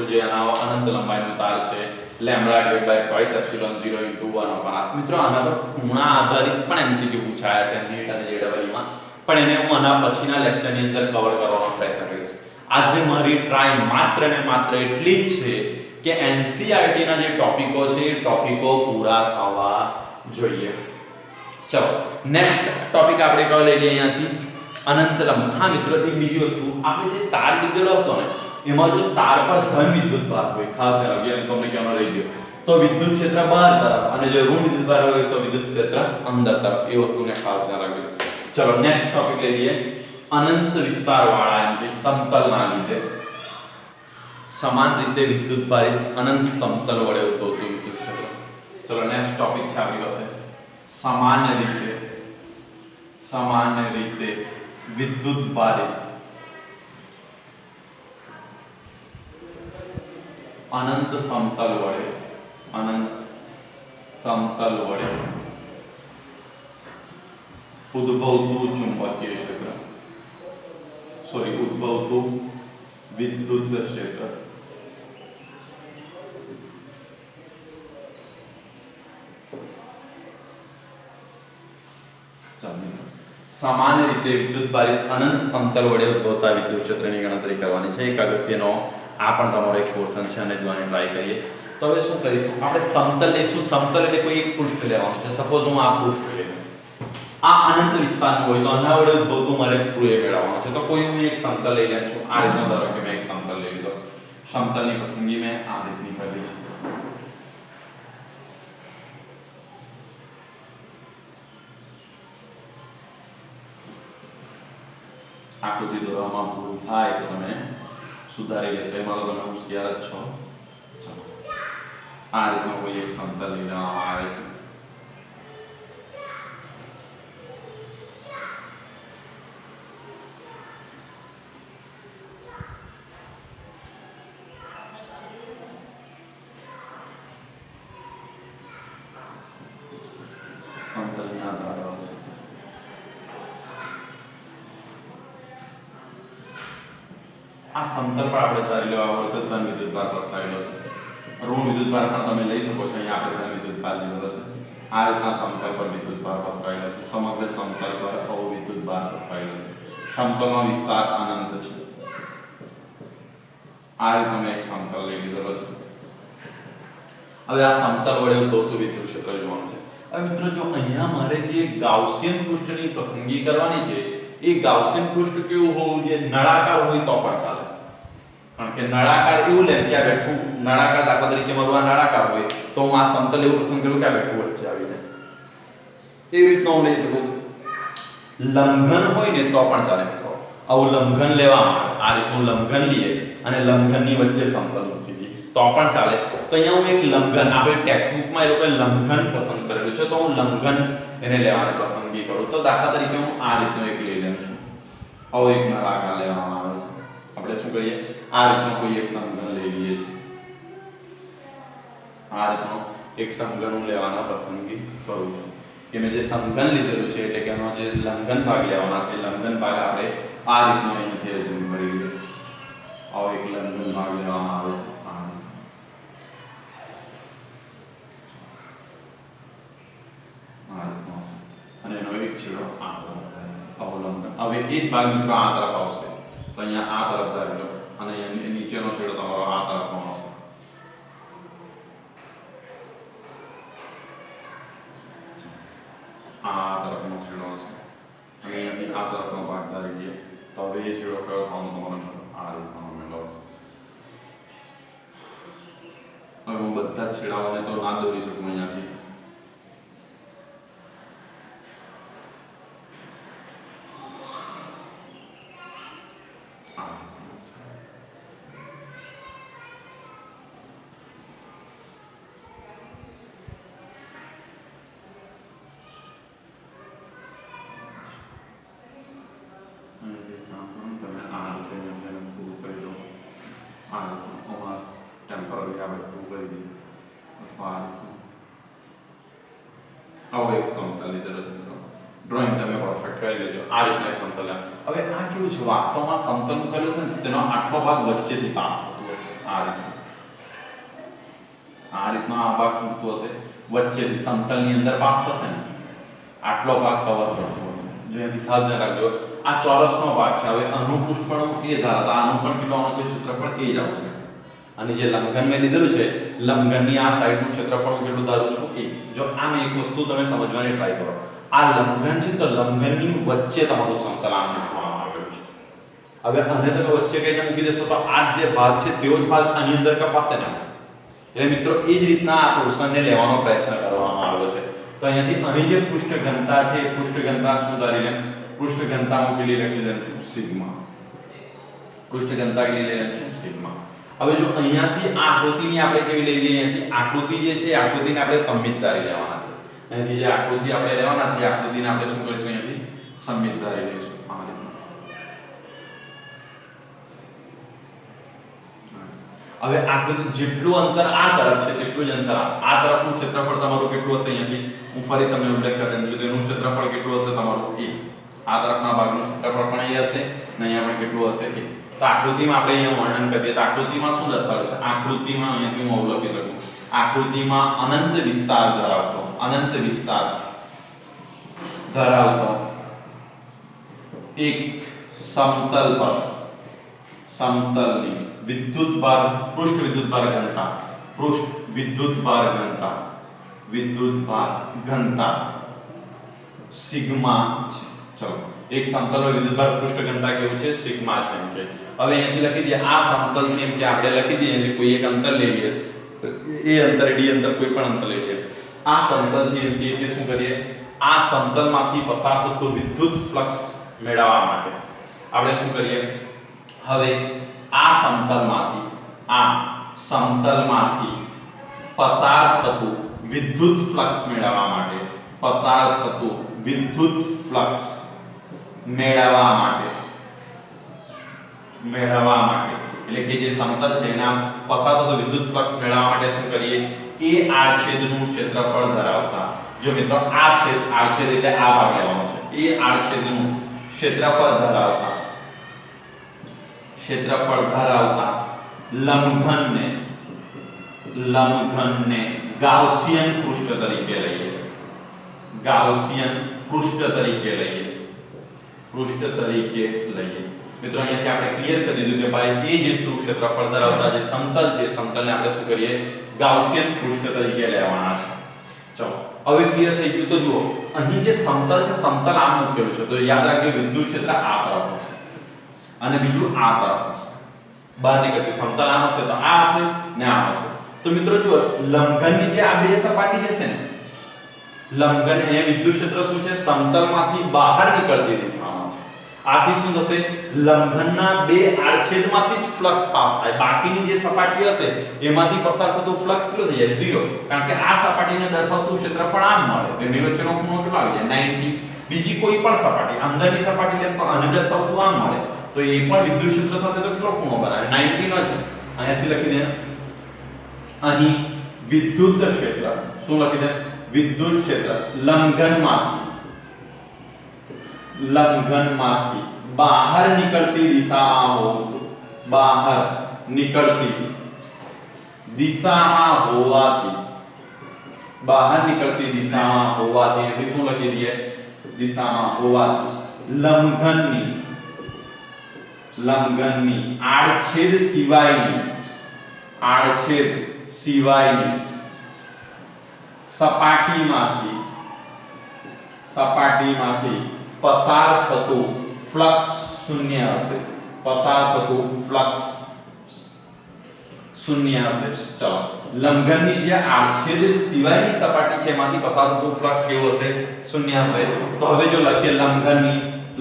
A: જે અનંત લંબાઈનો તાર છે lambda divide by twice epsilon 0 into 1/r મિત્રો આના પર ખૂણા આધારિત પણ એમસીક્યુ પૂછાયા છે નીટ અને જેડબલઈ માં પણ એને હું આના પછીના લેક્ચરની અંદર કવર કરવાનો પ્રયત્ન કરીશ આજે મારી ટ્રાય માત્ર ને માત્ર એટલી જ છે કે એનસીઈઆરટી ના જે ટોપિકો છે એ ટોપિકો પૂરા થવા જોઈએ ચલો નેક્સ્ટ ટોપિક આપણે કયો લઈ લઈએ અહીંયાથી અનંત લંબાઈ હા મિત્રો એક બીજી વસ્તુ આપણે જે તાર લીધેલો હતો ને એમાં જો તાર પર ધન વિદ્યુતભાર હોય ખાસ ધ્યાન રાખજો તમને કેનો રહી ગયો તો વિદ્યુત ક્ષેત્ર બહાર તરફ અને જો ઋણ વિદ્યુતભાર હોય તો વિદ્યુત ક્ષેત્ર અંદર તરફ એ વસ્તુને ખાસ ધ્યાન રાખજો ચલો નેક્સ્ટ ટોપિક લઈ લઈએ અનંત વિસ્તારવાળા એમ કે સમતલના લીધે સમાન રીતે વિદ્યુતભારિત અનંત સમતલ વડે ઉદ્ભવતું વિદ્યુત ક્ષેત્ર ચલો નેક્સ્ટ ટોપિક છે આપણી પાસે સામાન્ય રીતે વિદ્યુતભારિત અનંત સમતલ વડે ઉદ્ભવતું ચુંબકીય ક્ષેત્ર ઉદ્ભવતું વિદ્યુત ક્ષેત્ર સામાન્ય રીતે વિદ્યુતભારિત અનંત સમતલ વડે ઉદ્ભવતા વિદ્યુત ક્ષેત્રની ગણતરી કરવાની છે એક અગત્યનો આ પણ તમારો એક પોર્શન છે અને જોવાની ટ્રાય કરીએ તો હવે શું કરીશું આપણે સમતલ લઈશું સમતલ એટલે કોઈ એક પૃષ્ઠ લેવાનું છે સપોઝ હું આ પૃષ્ઠ લઉં આ અનંત વિસ્તારનું હોય તો આના વડે ઉદ્ભવતું મારે પૂરે મેળવવાનું છે તો કોઈ હું એક સમતલ લઈ લઉં છું આ રીતનો ધારો કે મેં એક સમતલ લઈ લીધો સમતલની પસંદગી મેં આ રીતની કરી છે આકૃતિ દોરવામાં ભૂલ થાય તો તમે સુધારી લેશો એમાં તો તમે હોશિયાર જ છો ચલો આ રીતનો કોઈ એક સમતલ લઈ લેવામાં આવે છે સમતલની આ ધારો છે આ સમતલ પર આપણે ધારી લેવા હોય તો ધન વિદ્યુતભાર પથરાયેલો છે ઋણ વિદ્યુતભાર પણ તમે લઈ શકો છો અહીંયા આપણે ધન વિદ્યુતભાર લીધેલો છે આ રીતના સમતલ પર વિદ્યુતભાર પથરાયેલો છે સમગ્ર સમતલ પર અવિદ્યુતભાર પથરાયેલો છે સમતલનો વિસ્તાર અનંત છે આ રીતનો મેં એક સમતલ લઈ લીધેલો છે હવે આ સમતલ વડે ઉદ્ભવતું વિદ્યુત ક્ષેત્ર જોવાનું છે હવે મિત્રો જો અહીંયા મારે જે ગાઉસિયન પૃષ્ઠની પસંદગી કરવાની છે એ ગાઉસિયન પૃષ્ઠ કેવું હોવું જોઈએ નળાકાર હોય તો પણ ચાલે કારણ કે નળાકાર એવું લે કે આ બેઠું નળાકાર, દાખલા તરીકે મારું આ નળાકાર હોય તો હું આ સમતલ એવું પસંદ કરું કે આ બેઠું વચ્ચે આવી જાય, એવી રીતનો હું લઈ શકું. લંબઘન હોય ને તો પણ ચાલે મિત્રો. આવું લંબઘન લેવામાં આવે, આ રીતનું લંબઘન લઈએ અને લંબઘનની વચ્ચે સમતલ મૂકી દઈએ તો પણ ચાલે. તો અહીંયા હું એક લંબઘન, આપણે ટેક્સ્ટ બુકમાં એ લોકોએ લંબઘન પસંદ કરેલું છે તો હું લંબઘન એને લેવાની પસંદગી કરું. તો દાખલા તરીકે હું આ રીતનું એક લઈ લઉં છું. આવો એક નળાકાર લેવામાં આવે છે. આપણે શું કરીએ, આ રીતનો કોઈ એક સમઘન લઈ લઈએ છીએ. આ રીતનો એક સમઘન હું લેવાના પસંદગી કરું છું કે મેં જે સમઘન લીધેલું છે એટલે કે એનો જે લંબઘન ભાગ લેવાના છે, લંબઘન ભાગ આપણે આ રીતનો અહીંથી અઝ્યુમ કરી લઈએ. આવો એક લંબઘન ભાગ લેવામાં આવે છે અને એનો એક છેડો આ તરફ આવો લંબઘન. હવે એ જ ભાગ મિત્રો આ તરફ આવશે તો અહીંયા આ તરફ ધારી લો અને અહીંયા નીચેનો છેડો તમારો આ તરફનો આવશે. આ તરફનો છેડો હશે અને અહીંયાથી આ તરફનો ભાગ ધારી લઈએ તો હવે એ છેડો કયો થવાનો તમારો આ રીતનો મેળવો છે. હવે હું બધા જ છેડાઓને તો ના દોરી શકું અહીંયાથી. આવો એક સમતલ લીધેલો છે. ડ્રોઈંગ તમે પરફેક્ટ કરી લેજો. આ રીતના એક સમતલ. હવે આ કેવું છે, વાસ્તવમાં સમતલ મૂકેલું છે ને તેનો આટલો ભાગ વચ્ચેથી પાસ થતો હશે. આ રીતનો આ ભાગ ખૂટતો હશે વચ્ચેથી સમતલની અંદર પાસ થશે ને આટલો ભાગ કવર કરતો હશે. જો અહીંથી ખાસ ધ્યાન રાખજો, આ ચોરસનો ભાગ છે. હવે આનું પૃષ્ઠફળ એ ધારતા આનું પણ કેટલું આવવાનું છે, ક્ષેત્રફળ એ જ આવશે. અને જે લંબઘન મેં લીધેલું છે, લંબઘનની આ સાઈડનું ક્ષેત્રફળ હું કેટલું ધારું છું એ. જો આમ એક વસ્તુ તમે સમજવાની ટ્રાય કરો, આ લંબઘન છે તો લંબઘનની વચ્ચે તમારું સમતલ આમ મૂકવામાં આવેલું છે. હવે આને તમે વચ્ચે કઈને મૂકી દેશો તો આ જે ભાગ છે તેવો જ ભાગ આની અંદર કપાશે ને. એટલે મિત્રો એ જ રીતના આ પોર્શનને લેવાનો પ્રયત્ન કરવામાં આવેલો છે. તો અહીંયાથી અહીં જે પૃષ્ઠ ઘનતા છે, એ પૃષ્ઠ ઘનતા શું ધારી લે, પૃષ્ઠ ઘનતા હું કેટલી લખી દઉં છું, સિગ્મા. પૃષ્ઠ ઘનતા કેટલી લઈ લઉં છું, સિગ્મા. હવે જો અહીંયાથી આ આકૃતિની આપણે કેવી લઈ લઈએ, અહીંયાથી આકૃતિ જે છે આકૃતિને આપણે સંમિત ધારી લેવાના છે. અહીંયાથી જે આકૃતિ આપણે લેવાના છે, આકૃતિને આપણે શું કરીશું, અહીંયાથી સંમિત ધારી લઈશું. હવે આકૃતિ જેટલું અંતર આ તરફ છે તેટલું જ અંતર આ તરફનું ક્ષેત્રફળ તમારું કેટલું હશે, અહીંયાથી હું ફરી તમને ઉલ્લેખ કરી દઉં છું, તેનું ક્ષેત્રફળ કેટલું હશે તમારું a. આ તરફના ભાગનું ક્ષેત્રફળ પણ એ હશે ને અહીંયા પણ કેટલું હશે a. તો આકૃતિમાં આપણે અહીંયા વર્ણન કરીએ તો આકૃતિમાં શું દર્શાવે છે, આકૃતિમાં અહીંયાથી હું અવલંબી શકું, આકૃતિમાં અનંત વિસ્તાર ધરાવતો એક સમતલ પર સમતલની વિદ્યુતભાર પૃષ્ઠ વિદ્યુતભાર ઘનતા સિગ્મા છે. ચલો એક સમતલનો વિદ્યુતભાર પૃષ્ઠ ઘનતા કેવું છે, સિગ્મા છે એમ કે. હવે અહીંયાથી લખી દઈએ આ સમતલની એમ કે આપણે લખી દઈએ એટલે કોઈ એક અંતર લઈ લઈએ, a અંતર d અંતર કોઈ પણ અંતર લઈ લઈએ. આ સમતલથી એમથી એટલે શું કરીએ, આ સમતલમાંથી પસાર થતો વિદ્યુત ફ્લક્સ મેળવવા માટે આપણે શું કરીએ, હવે આ સમતલમાંથી પસાર થતું વિદ્યુત ફ્લક્સ મેળવવા માટે એટલે કે જે સમતલ છે એના પસાર થતો વિદ્યુત ફ્લક્સ મેળવવા માટે શું કરીએ, એ આડછેદનું ક્ષેત્રફળ ધરાવતા, જો મિત્રો આડછેદ એટલે આ ભાગ લેવાનો છે, એ આડછેદનું ક્ષેત્રફળ ધરાવતા લંબઘનને ગાઉસિયન પૃષ્ઠ તરીકે લઈએ. મિત્રો અહીંયાથી આપણે ક્લિયર કરી દીધું કે ભાઈ એ જેટલું ક્ષેત્રફળ ધરાવતા જે સમતલ છે, સમતલને આપણે શું કરીએ, ગાઉસિયન પૃષ્ઠ તરીકે લેવાના છે. ચલો હવે ક્લિયર થઈ ગયું. તો જુઓ અહીં જે સમતલ છે, સમતલ આમ મૂકેલું છે તો યાદ રાખજો વિદ્યુત ક્ષેત્ર આ તરફ હશે અને બીજું આ તરફ હશે. બહાર નીકળતી સમતલ આમ હશે તો આ હશે ને આમ હશે. તો મિત્રો જુઓ લંબઘનની જે આ બે સપાટી જે છે ને લંબઘન એ વિદ્યુત ક્ષેત્ર શું છે સમતલમાંથી બહાર નીકળતી દિશામાં છે. આથી શું થશે લંબઘનના બે આડછેદમાંથી જ ફ્લક્સ પાસ થાય. બાકીની જે સપાટી હશે એમાંથી પસાર થતું ફ્લક્સ કેટલું થઈ જાય 0 કારણ કે આ સપાટીને દર્શાવતું ક્ષેત્રફળ આમ મળે તો એની વચ્ચેનો ખૂણો કેટલો આવી જાય 90. બીજી કોઈ પણ સપાટી અંદરની સપાટી લે તો આને દર્શાવતું આમ મળે તો એ પણ વિદ્યુત ક્ષેત્ર સાથે તો કેટલો ખૂણો બનાવે 90 નો જ. અહીંયાથી લખી દે અહીં વિદ્યુત ક્ષેત્ર શું લખી દે વિદ્યુત ક્ષેત્ર લંબઘનમાંથી બહાર નીકળતી દિશામાં હોવાથી એટલે શું લખી દઈએ દિશામાં હોવાથી લંબઘનની આડછેદ સિવાયની સપાટીમાંથી પસાર થતું ફ્લક્સ શૂન્ય હશે. ચલો લંબઘનની જે આડછેદ સિવાયની સપાટી છે એમાંથી પસાર થતું ફ્લક્સ કેવું હશે શૂન્ય હશે. તો હવે જો લખીએ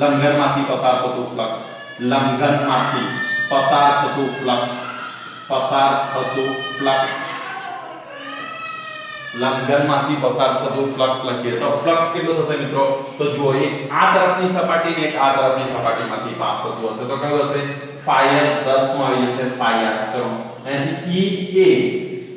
A: લંબઘનમાંથી પસાર થતું ફ્લક્સ લંબઘનમાંથી પસાર થતું ફ્લક્સ લખીએ તો ફ્લક્સ કેટલું થશે મિત્રો તો જો એક આ તરફની સપાટી ને એક આ તરફની સપાટીમાંથી પાસ થતું હશે તો કયું હશે phi r પ્લસ શું આવી જશે phi r. ચલો અહીંથી ea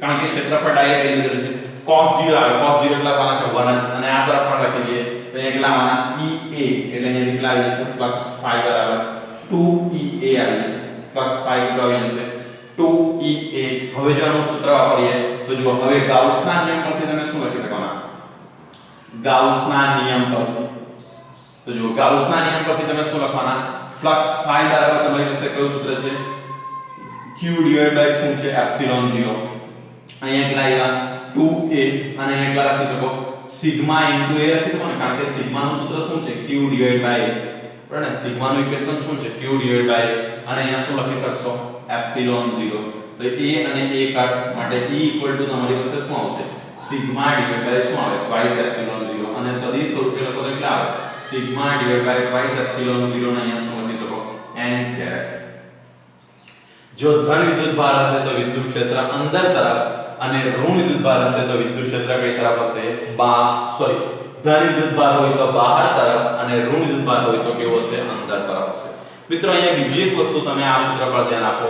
A: કારણ કે ક્ષેત્રફળ ડાયરેક્ટ લઈ લીધું છે cos 0 આવે cos 0 એટલે પાના છે 1 અને આ તરફ પણ લખી દઈએ તો એકલા માના ea એટલે અહીંયા કેટલા આવી જશે ફ્લક્સ phi બરાબર 2ea આવી જશે. ફ્લક્સ phi કેટલો આવી જશે 2ea. હવે જો આનું સૂત્ર વાપરીએ તો જો હવે ગાઉસના નિયમ પરથી તમે શું લખી શકો ના ગાઉસના નિયમ પરથી તો જો ગાઉસના નિયમ પરથી તમે શું લખવાના ફ્લક્સ phi બરાબર તમારી પાસે કયું સૂત્ર છે q શું છે એપ્સિલોન 0 અહીંયા કેટલા આવ્યા 2a અને અહીંયા કેટલા લખી શકો સિગ્મા * a લખી શકો ને કારણ કે સિગ્મા નું સૂત્ર શું છે q બરાબર ને સિગ્મા નું ઇક્વેશન શું છે q a અને અહીંયા શું લખી શકશો એપ્સિલોન 0. તો a અને a કાટ માટે e તમારી પાસે શું આવશે સિગ્મા શું આવે twice એપ્સિલોન 0 અને સદિશ સ્વરૂપે લખો તો કેટલા આવે સિગ્મા twice એપ્સિલોન 0 ને અહીંયા શું લખી શકો n કેરેટ. જો ધન વિદ્યુતભાર હશે તો વિદ્યુત ક્ષેત્ર અંદર તરફ અને ઋણ વિદ્યુતભાર હશે તો વિદ્યુત ક્ષેત્ર કઈ તરફ હશે ધન વિદ્યુતભાર હોય તો બહાર તરફ અને ઋણ વિદ્યુતભાર હોય તો કેવો હશે અંદર તરફ હશે. મિત્રો અહીંયા બીજી એક વસ્તુ તમે આ સૂત્ર પર ધ્યાન આપો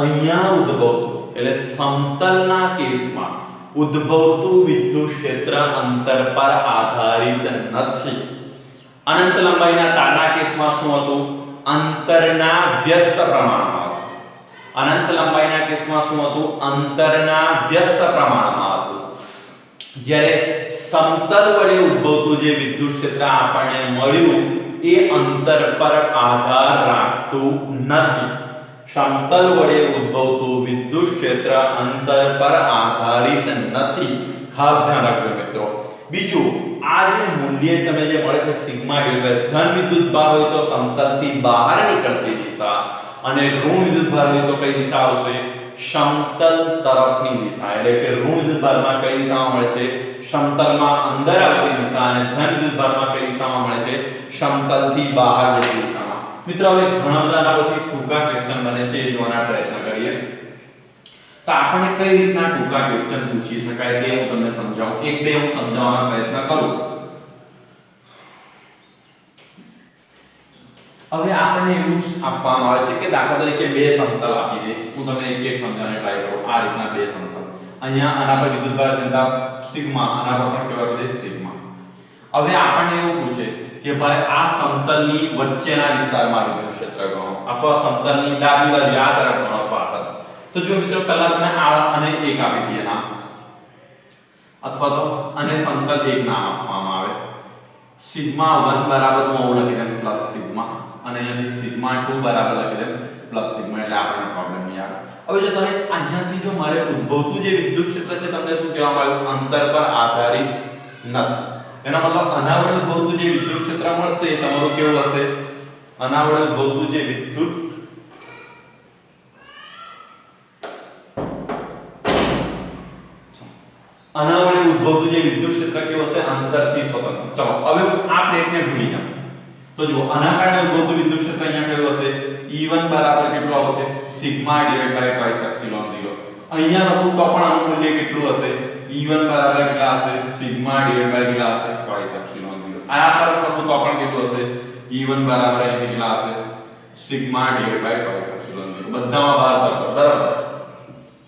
A: અહીંયા ઉદ્ભવતું એટલે સમતલના કેસમાં ઉદ્ભવતું વિદ્યુત ક્ષેત્ર અંતર પર આધારિત નથી. અનંત લંબાઈના તારના કેસમાં શું હતું અંતરના વ્યસ્ત પ્રમાણમાં હતું. અનંત લંબાઈના કેસમાં શું હતું અંતરના વ્યસ્ત પ્રમાણમાં હતું. જ્યારે સમતલ વડે ઉદ્ભવતું જે વિદ્યુત ક્ષેત્ર આપણને મળ્યું એ અંતર પર આધાર રાખતું નથી. સમતલ વડે ઉદ્ભવતું વિદ્યુત ક્ષેત્ર અંતર પર આધારિત નથી. ખાસ ધ્યાન રાખજો મિત્રો. બીજું આ જે મૂલ્ય તમે જે મળે છે સિગ્મા ધન વિદ્યુતભાર હોય તો સમતલથી બહાર નીકળતી દિશા અને ઋણ વિદ્યુતભાર હોય તો કઈ દિશા આવશે સમતલ તરફની દિશા. એટલે કે ઋણ વિદ્યુતભારમાં કઈ દિશામાં મળે છે સમતલમાં અંદર આવતી દિશા અને ધન વિદ્યુતભારમાં કઈ દિશામાં મળે છે સમતલથી બહાર જતી દિશામાં. મિત્રો હવે ઘણા બધા આનાથી ટૂંકા ક્વેશ્ચન બને છે એ જોવાના પ્રયત્ન કરીએ. તો આપણે કઈ રીતના ટૂંકા ક્વેશ્ચન પૂછી શકાય તે હું તમને સમજાવું. એક બે હું સમજાવવાનો પ્રયત્ન કરું. હવે આપણને એવું આપવામાં આવે છે કે દાખલા તરીકે બે સમતલ આપી દે. હું તમને એક એક સમજાવવાનો ટ્રાય કરું. આ રીતના બે સમતલ અહીંયા આના પર વિદ્યુતભાર ઘનતા સિગ્મા આના પર પણ કેવા આપી દે સિગ્મા. હવે આપણને એવું પૂછે કે ભાઈ આ સમતલની વચ્ચેના વિસ્તારમાં વિદ્યુત ક્ષેત્ર ગણો અથવા સમતલની ડાબી બાજુ આ તરફ ગણો અથવા આ તરફ. તો જો મિત્રો પહેલા તમે આ અને 1 આપી દઈએ નામ અથવા તો અને સમતલ 1 નામ આપવામાં આવે. સિગ્મા 1 બરાબર હું આવું લખી દઉં પ્લસ સિગ્મા અને અહીંયાથી સિગ્મા 2 બરાબર લખી દઉં પ્લસ સિગ્મા એટલે આપણને પ્રોબ્લેમ નહીં આવે. હવે જો તમે અહીંયાથી જો મારે ઉદ્ભવતું જે વિદ્યુત ક્ષેત્ર છે તમને શું કહેવામાં આવ્યું અંતર પર આધારિત નથી. એનો મતલબ આના વડે ઉદ્ભવતું જે વિદ્યુત ક્ષેત્ર મળશે એ તમારું કેવું હશે આના વડે ઉદ્ભવતું જે વિદ્યુત જે વિદ્યુત ક્ષેત્ર કેવું હશે અંતરથી સ્વતંત્ર. ચલો હવે આ પ્લેટને ભૂલી જાઓ. તો જો આના કારણે ઉદ્ભવતું વિદ્યુત ક્ષેત્ર અહીંયા કયું હશે E1 બરાબર કેટલું આવશે sigma divide by pi epsilon 0. અહીંયા લખું તો પણ આનું મૂલ્ય કેટલું હશે E1 બરાબર કેટલા હશે સિગ્મા ડિવાઇડ બાય કેટલા હશે પાઈ એપ્સિલોન 0. આ તરફ લખું તો પણ કેટલું હશે E1 બરાબર અહીં કેટલા હશે sigma divide by pi epsilon 0. બધામાં બહાર તરફ બરાબર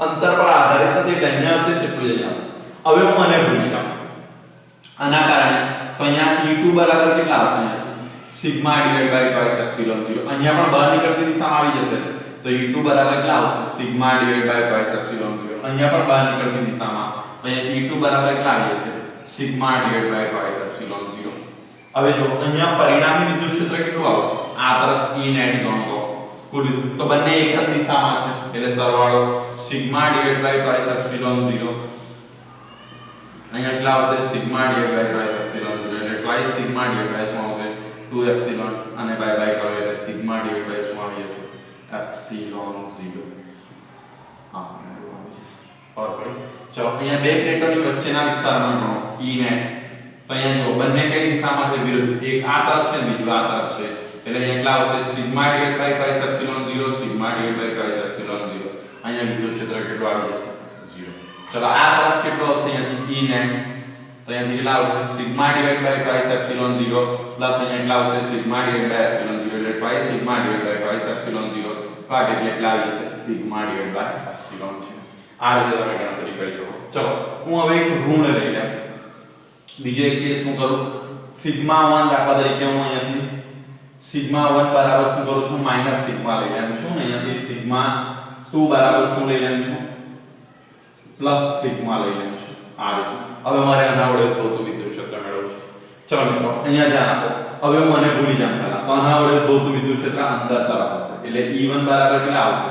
A: અંતર પર આધારિત નથી એટલે અહીંયા હશે તેટલું જ અહીંયા. હવે હું મને ભૂલી જાઉં આના કારણે તો અહીંયા E2 બરાબર કેટલા હશે sigma divide by pi epsilon 0. અહીંયા પણ બહાર નીકળતી દિશામાં આવી જશે તો E2 બરાબર કેટલા આવશે sigma divide by pi epsilon 0. અહીંયા પણ બહાર નીકળતી દિશામાં તો અહીંયા E2 બરાબર કેટલા આવી જશે sigma divide by pi epsilon 0. હવે જો અહીંયા પરિણામી વિદ્યુત ક્ષેત્ર કેટલું આવશે આ તરફ E નેટ ગણો તો કુલ તો બંને એક જ દિશામાં છે એટલે સરવાળો sigma divide by pi epsilon 0 અહીંયા કેટલા આવશે sigma divide by pi epsilon 0 એટલે ટ્વાઇસ સિગ્મા ડિવાઇડ બાય શું આવશે 2 એપ્સિલોન અને બાય બાય કરો એટલે સિગ્મા ડિવાઇડ બાય શું આવી જશે એપ્સિલોન 0. હા ઓર પડી ચલો અહીંયા બે પ્લેટોની વચ્ચેના વિસ્તારમાં ગણો E નેટ તો અહીંયા જો બંને કઈ દિશામાં છે વિરુદ્ધ એક આ તરફ છે બીજું આ તરફ છે એટલે અહીંયા કેટલા આવશે sigma divide by pi epsilon 0 sigma divide by pi epsilon 0. અહીંયા વિદ્યુત ક્ષેત્ર કેટલું આવી જશે 0. ચલો આ તરફ કેટલું આવશે અહીંયાથી E નેટ તો અહીંયાથી કેટલા આવશે sigma divide by pi epsilon 0 plus અહીંયા કેટલા આવશે સિગ્મા ડિવાઇડ બાય એપ્સિલોન 0 એટલે twice sigma divide by pi epsilon 0 કાટ એટલે કેટલા આવી જશે સિગ્મા ડિવાઇડ બાય એપ્સિલોન 0. આ રીતે તમે ગણતરી કરી શકો. ચલો હું હવે એક ઋણ લઈ લઉં બીજો એક કેસ શું કરું સિગ્મા 1 દાખલા તરીકે હું અહીંયાથી સિગ્મા 1 બરાબર શું કરું છું માઈનસ સિગ્મા લઈ લઉં છું અહીંયાથી સિગ્મા 2 બરાબર શું લઈ લઉં છું પ્લસ સિગ્મા લઈ લઉં છું. આ રીતે હવે મારે આના વડે ઉદ્ભવતું વિદ્યુત ક્ષેત્ર મેળવવું છે. ચલો મિત્રો અહીંયા ધ્યાન આપો હવે હું મને ભૂલી જાઉં પહેલા તો આના વડે ઉદ્ભવતું વિદ્યુત ક્ષેત્ર અંદર તરફ હશે એટલે E1 બરાબર કેટલા આવશે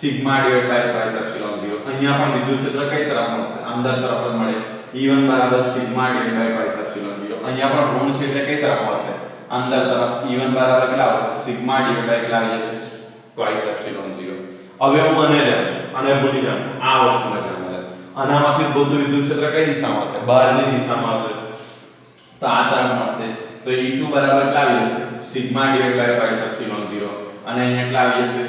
A: sigma divide by pi epsilon 0. અહીંયા પણ વિદ્યુત ક્ષેત્ર કઈ તરફ મળશે અંદર તરફ જ મળે E1 બરાબર sigma divide by pi epsilon 0. અહીંયા પણ ઋણ છે એટલે કઈ તરફ મળશે અંદર તરફ E1 બરાબર કેટલા આવશે સિગ્મા ડિવાઇડ બાય કેટલા આવી જશે પાઈ એપ્સિલોન 0. હવે હું મને લેવું છું અને ભૂલી જાઉં છું આ વસ્તુને ધ્યાનમાં લે આનામાંથી ઉદ્ભવતું વિદ્યુત ક્ષેત્ર કઈ દિશામાં હશે બહારની દિશામાં હશે તો આ તરફ મળશે તો E2 બરાબર કેટલા આવી જશે sigma divide by pi epsilon 0 અને અહીંયા કેટલા આવી જશે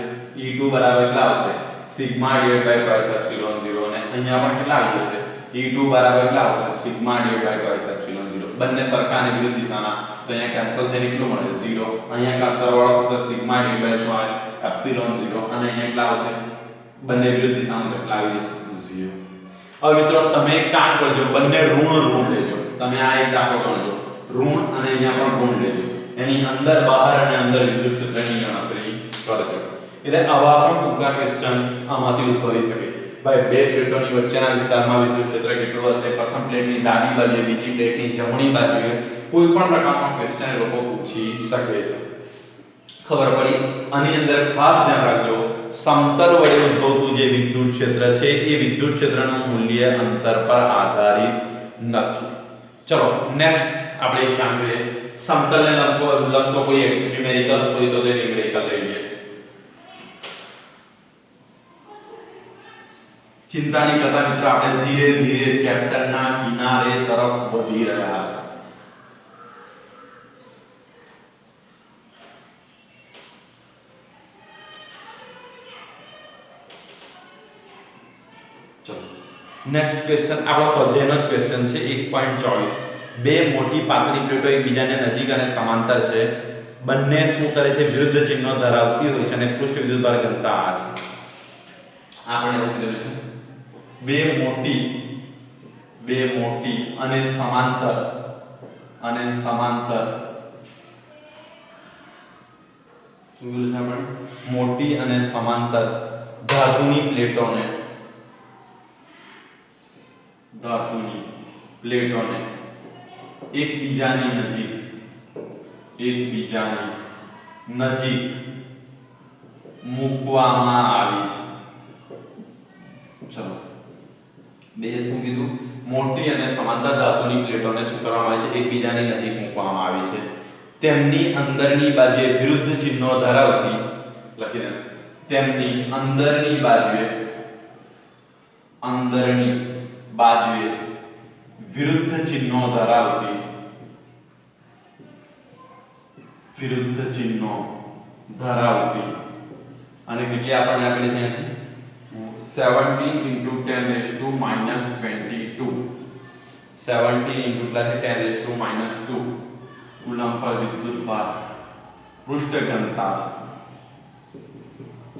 A: E2 બરાબર કેટલા આવશે sigma divide by pi epsilon 0 અને અહીંયા પણ કેટલા આવી જશે E2 બરાબર કેટલા આવશે sigma divide by pi epsilon 0. બંને સરખા અને વિરુદ્ધ દિશાના તો અહીંયા કેન્સલ થઈને કેટલું મળે 0. અહીંયા સરવાળો થશે સિગ્મા ડિવાઇડ બાય શું આવે એપ્સિલોન 0 અને અહીંયા કેટલા આવશે બંને વિરુદ્ધ દિશામાં કેટલા આવી જશે 0. હવે મિત્રો તમે એક કામ કરજો બંને ઋણ લેજો તમે આ એક દાખલો ગણજો ઋણ અને અહીંયા પણ ઋણ લેજો એની અંદર બહાર અને અંદર વિદ્યુત ક્ષેત્રની ગણતરી કરજો એટલે આવા પણ ટૂંકા ક્વેશ્ચન્સ આમાંથી ઉદ્ભવી શકે. ભાઈ બે પ્લેટોની વચ્ચેના વિસ્તારમાં વિદ્યુત ક્ષેત્ર કેટલું હશે પ્રથમ પ્લેટની ડાબી બાજુએ બીજી પ્લેટની જમણી બાજુએ કોઈ પણ પ્રકારનો ક્વેશ્ચન લોકો પૂછી શકે છે. ખબર પડી આની અંદર ખાસ ધ્યાન રાખજો સમતલ વડે ઉદ્ભવતું જે વિદ્યુત ક્ષેત્ર છે એ વિદ્યુત ક્ષેત્રનું મૂલ્ય અંતર પર આધારિત નથી. ચલો નેક્સ્ટ આપણે એક કામ કરીએ સમતલને લગતો કોઈ એક ન્યુમેરિકલ્સ હોય તો તે ન્યુમેરિકલ લઈ લઈએ. ચિંતા નહીં કરતા મિત્રો આપણે ધીરે ધીરે ચેપ્ટરના કિનારે તરફ વધી રહ્યા છે. નેક્સ્ટ ક્વેશ્ચન આપણો સ્વાધ્યાયનો જ ક્વેશ્ચન છે 1.24. બે મોટી પાતળી પ્લેટો એકબીજાને નજીક અને સમાંતર છે. બંને શું કરે છે વિરુદ્ધ ચિહ્નો ધરાવતી હોય છે અને પૃષ્ઠ વિદ્યુતભાર ઘનતા આ છે. આપણે એવું કીધું છે બે મોટી અને સમાંતર શું કીધું છે આપણે મોટી અને સમાંતર ધાતુની પ્લેટોને એકબીજાની નજીક મૂકવામાં આવી છે. ચલો બે શું કીધું મોટી અને સમાંતર ધાતુની પ્લેટોને શું કરવામાં આવે છે એકબીજાની નજીક મૂકવામાં આવી છે. તેમની અંદરની બાજુએ વિરુદ્ધ ચિહ્નો ધરાવતી લખી દે તેમની અંદરની બાજુએ વિરુદ્ધ ચિહ્નો ધરાવતી અને કેટલી આપણને આપેલી છે 17 into 10 raised to minus 22 17 into 10 raised to minus 2 coulomb પર વિદ્યુત ભાર પૃષ્ઠ ઘનતા છે.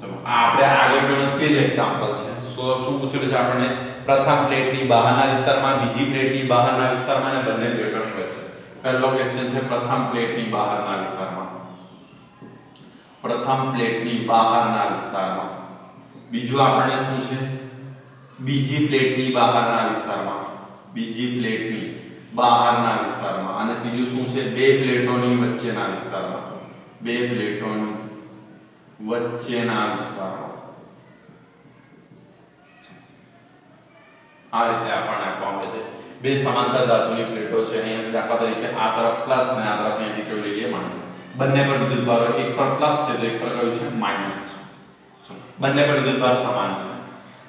A: ચલો આપણે આગળ ગણો તે જ એક્ઝામ્પલ છે. શું પૂછેલું છે આપણને? પ્રથમ પ્લેટની બહારના વિસ્તારમાં, બીજી પ્લેટની બહારના વિસ્તારમાં અને બંને પ્લેટોની વચ્ચે. પહેલો ક્વેશ્ચન છે પ્રથમ પ્લેટની બહારના વિસ્તારમાં. પ્રથમ પ્લેટની બહારના વિસ્તારમાં. બીજું આપણને શું છે? બીજી પ્લેટની બહારના વિસ્તારમાં. બીજી પ્લેટની બહારના વિસ્તારમાં. અને ત્રીજું શું છે? બે પ્લેટોની વચ્ચેના વિસ્તારમાં. બે પ્લેટોની વચ્ચેના વિસ્તારમાં. આ રીતે આપણને આપવામાં આવે છે. બે સમાંતર ધાતુની પ્લેટો છે. અહીંયા દાખલા તરીકે આ તરફ પ્લસ અને આ તરફ અહીંથી કેવું લઈએ માઈનસ. બંને પર વિદ્યુત ભાર એક પર પ્લસ છે તો એક પર કયું છે? માઈનસ છે. બંને પર વિદ્યુત ભાર સમાન છે.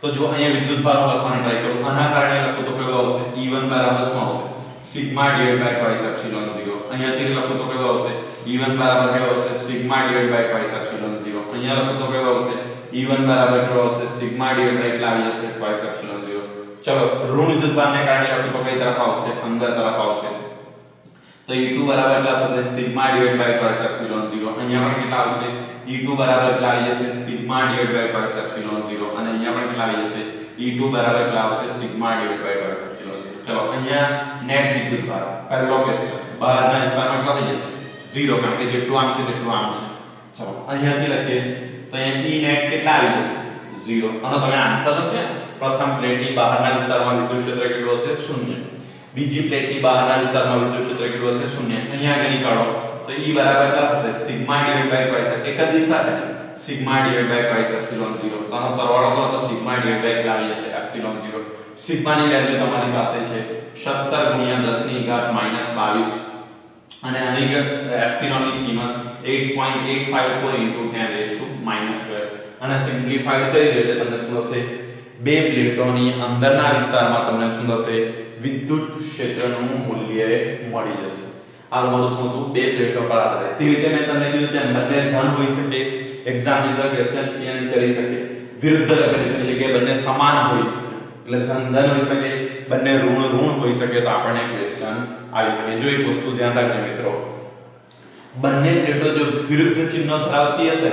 A: તો જો અહીંયા વિદ્યુત ભાર લખવાની ટ્રાય કરું, આના કારણે લખું તો કેવું આવશે? E1 બરાબર શું આવશે? Sigma divide by twice epsilon 0. અહીંયાથી લખું તો કેવું આવશે? E1 બરાબર કેવું આવશે? Sigma divide by twice epsilon 0. અહીંયા લખું તો કેવું આવશે? E1 બરાબર કેવું આવશે? સિગ્મા ડિવાઇડ બાય કેટલા આવી જશે? twice epsilon 0. ચલો ઋણ વિદ્યુત ભારને કારણે લખું તો કઈ તરફ આવશે? અંદર તરફ આવશે. તો E2 બરાબર કેટલા થશે? Sigma divide by twice epsilon 0. અહીંયા પણ કેટલા આવશે? E2 બરાબર કેટલા આવી જશે? Sigma divide by twice epsilon 0. અને અહીંયા પણ કેટલા આવી જશે? E2 બરાબર કેટલા આવશે? Sigma divide by twice epsilon 0. ચલો અહીંયા નેટ વિદ્યુત ભાર પહેલો ક્વેશ્ચન બહારના વિસ્તારમાં કેટલા થઈ જશે? 0, કારણ કે જેટલું આમ છે તેટલું આમ છે. ચલો અહીંયાથી લખીએ તો અહીંયા E નેટ કેટલા આવી જશે? 0. આનો તમે આન્સર લખજો. પ્રથમ પ્લેટની બહારના વિસ્તારમાં વિદ્યુત ક્ષેત્ર કેટલું હશે? 0. બીજી પ્લેટની બહારના વિસ્તારમાં વિદ્યુત ક્ષેત્ર કેટલું હશે? 0. અહીંયા આગળ નીકાળો તો E બરાબર કેટલા થશે? Sigma divide by twice. એક જ દિશા છે. Sigma divide by twice epsilon 0. તો આનો સરવાળો કરો તો સિગ્મા ડિવાઇડ બાય કેટલા આવી જશે? એપ્સિલોન 0. સિગ્માની વેલ્યુ તમારી પાસે છે 17 ગુણ્યા 10 ની ઘાત -22 અને આની એપ્સિલોનની કિંમત 8.854 * 10 raised to -12 અને સિમ્પ્લિફાઈડ કરી દો એટલે તમને શું થશે? બે પ્લેટોની અંદરના વિસ્તારમાં તમને શું થશે? વિદ્યુત ક્ષેત્રનું મૂલ્ય મળી જશે. આ તમારું શું હતું? બે પ્લેટો પર આધારિત. તે રીતે મેં તમને કીધું તેમ બંને ધન હોઈ શકે, એક્ઝામ ની અંદર ક્વેશ્ચન ચેન્જ કરી શકે, વિરુદ્ધ લખેલું છે એટલે કે બંને સમાન હોઈ શકે. એટલે ધન ધન હોઈ શકે, બંને ઋણ ઋણ હોઈ શકે તો આપણને ક્વેશ્ચન આવી શકે. જો એક વસ્તુ ધ્યાન રાખજો મિત્રો, બંને પ્લેટો જો વિરુદ્ધ ચિહ્નો ધરાવતી હશે,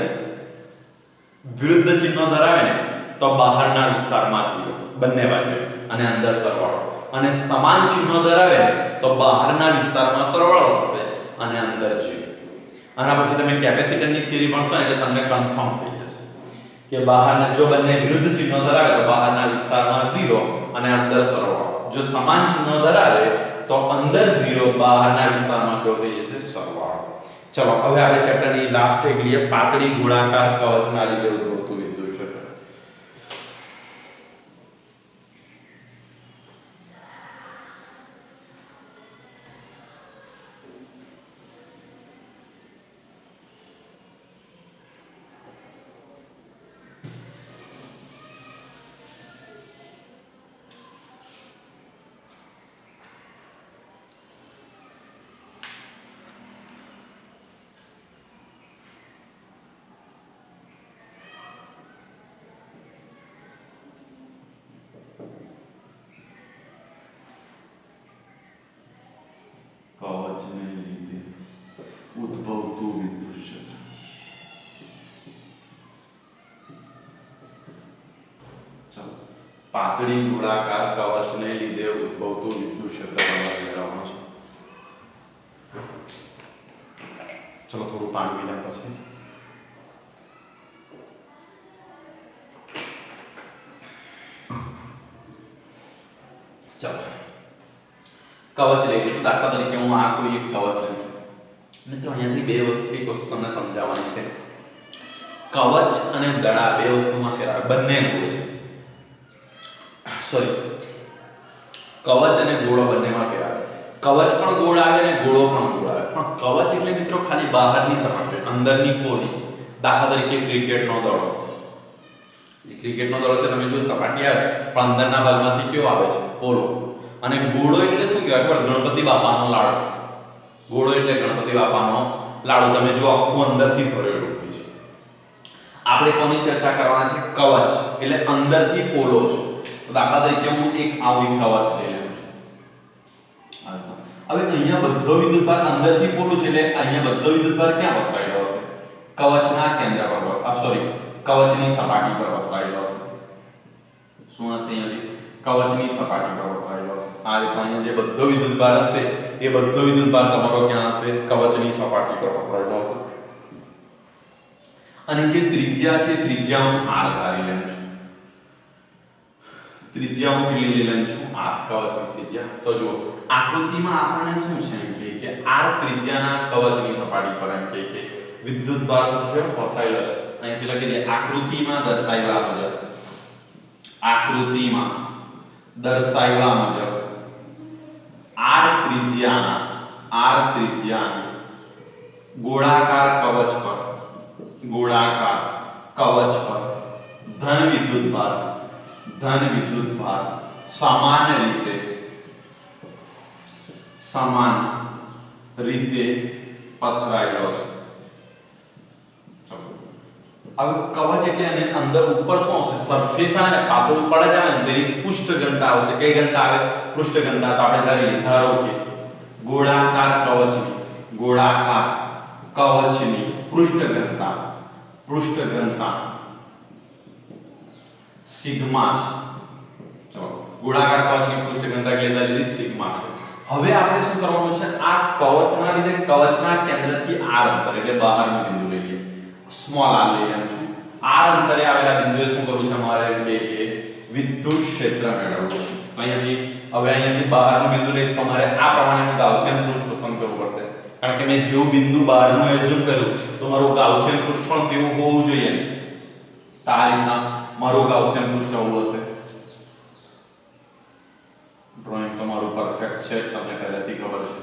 A: વિરુદ્ધ ચિહ્નો ધરાવે ને તો બહારના વિસ્તારમાં 0 બંને બાજુ અને અંદર સરવાળો, અને સમાન ચિહ્નો ધરાવે ને તો બહારના વિસ્તારમાં સરવાળો થશે અને અંદર 0. આના પછી તમે કેપેસિટરની થિયરી ભણશો એટલે તમને કન્ફર્મ થઈ જશે કે બહારના જો બંને વિરુદ્ધ ચિહ્નો ધરાવે તો બહારના વિસ્તારમાં 0 અને અંદર સરવાળો. જો સમાન ચિહ્નો ધરાવે તો અંદર 0, બહારના વિસ્તારમાં કેવો થઈ જશે? સરવાળો. ચલો હવે આપણે ચેપ્ટરની લાસ્ટ એક લઈએ, પાતળી ગોળાકાર કવચના લીધે ઉદ્ભવતું વિદ્યુત ક્ષેત્ર. કવચને લીધે ઉદ્ભવતું વિદ્યુત ક્ષેત્ર. ચલો પાતળી ગોળાકાર કવચને લીધે ઉદ્ભવતું વિદ્યુત ક્ષેત્ર મેળવવાનું છે. ચલો થોડું પાણી પી લે પછી. ચલો કવચ લઈએ તો દાખલા તરીકે હું આ કોઈ એક કવચ લઉં છું. મિત્રો અહીંયાથી બે વસ્તુ એક વસ્તુ તમને સમજાવવાની છે. કવચ અને દડા બે વસ્તુમાં ફેર આવે, બંને ગોળ છે. સોરી, કવચ અને ગોળો બંનેમાં ફેર આવે. કવચ પણ ગોળ આવે અને ગોળો પણ ગોળ આવે. પણ કવચ એટલે મિત્રો ખાલી બહારની સપાટી, અંદરની પોલી. દાખલા તરીકે ક્રિકેટનો દડો. ક્રિકેટનો દડો છે તમે જો સપાટી આવે પણ અંદરના ભાગમાંથી કેવો આવે છે? પોલો. અને ગોળો એટલે શું કહેવાય ખબર? ગણપતિ બાપાનો લાડુ. ગોળો એટલે ગણપતિ બાપાનો લાડુ. તમે જો આખું અંદરથી ભરેલું હોય છે. આપણે કોની ચર્ચા કરવાના છે? કવચ એટલે અંદરથી પોલો છે. તો દાખલા તરીકે હું એક આવી કવચ લઈ લઉં છું. હવે અહીંયા બધો વિદ્યુતભાર અંદરથી પોલું છે એટલે અહીંયા બધો વિદ્યુતભાર ક્યાં પથરાયેલો હશે? કવચના કેન્દ્ર પર, સોરી, કવચની સપાટી પર પથરાયેલો હશે. શું હશે અહીંયાથી? કવચની સપાટી પર પથરાયેલો હશે. આ રીતે અહીંયા જે બધો વિદ્યુતભાર હશે એ બધો વિદ્યુતભાર તમારો ક્યાં હશે? કવચની સપાટી પર પથરાયેલો હશે. અને જે ત્રિજ્યા છે, ત્રિજ્યા હું r ધારી લઉં છું. ત્રિજ્યા હું કેટલી લઈ લઉં છું? r, કવચની ત્રિજ્યા. તો જો આકૃતિમાં આપણને શું છે એમ કે r ત્રિજ્યાના કવચની સપાટી પર એમ કે વિદ્યુતભાર પથરાયેલો છે. અહીંથી લખી દે આકૃતિમાં દર્શાવ્યા મુજબ. આકૃતિમાં દર્શાવ્યા મુજબ r ત્રિજ્યાના ગોળાકાર કવચ પર ધન વિદ્યુતભાર સમાન રીતે પથરાયેલો છે. હવે કવચ એટલે અને અંદર ઉપર શું આવશે? સરફેસ અને પાતળું પડે જાય ને તો એક પૃષ્ઠ ઘનતા આવશે. કઈ ઘનતા આવે? પૃષ્ઠ ઘનતા. તો આપણે ધારી લઈએ, ધારો કે ગોળાકાર કવચની પૃષ્ઠ ઘનતા સિગ્મા છે. ચલો, ગોળાકાર કવચની પૃષ્ઠ ઘનતા કેટલી લીધી? સિગ્મા છે. હવે આપણે શું કરવાનું છે? આ કવચના લીધે કવચના કેન્દ્રથી r અંતર એટલે બહારનું બિંદુ લઈએ. સ્મોલ r લઈ લેવું છું. r અંતરે આવેલા બિંદુએ શું કરવું છે? અમારે કે વિદ્યુત ક્ષેત્ર મેળવવું છે. તો અહીંયાથી બહારનું બિંદુ લઈ તમારે આ પ્રમાણેનું ગાઉસિયન પૃષ્ઠ પસંદ કરવું પડશે. કારણ કે મેં જેવું બિંદુ બહારનું એઝ્યુમ કર્યું તો મારું ગાઉસિયન પૃષ્ઠ પણ તેવું હોવું જોઈએ. તો આ રીતના મારું ગાઉસિયન પૃષ્ઠ હોવું હશે. ડ્રોઈંગ તમારું પરફેક્ટ છે, તમને પહેલેથી ખબર છે.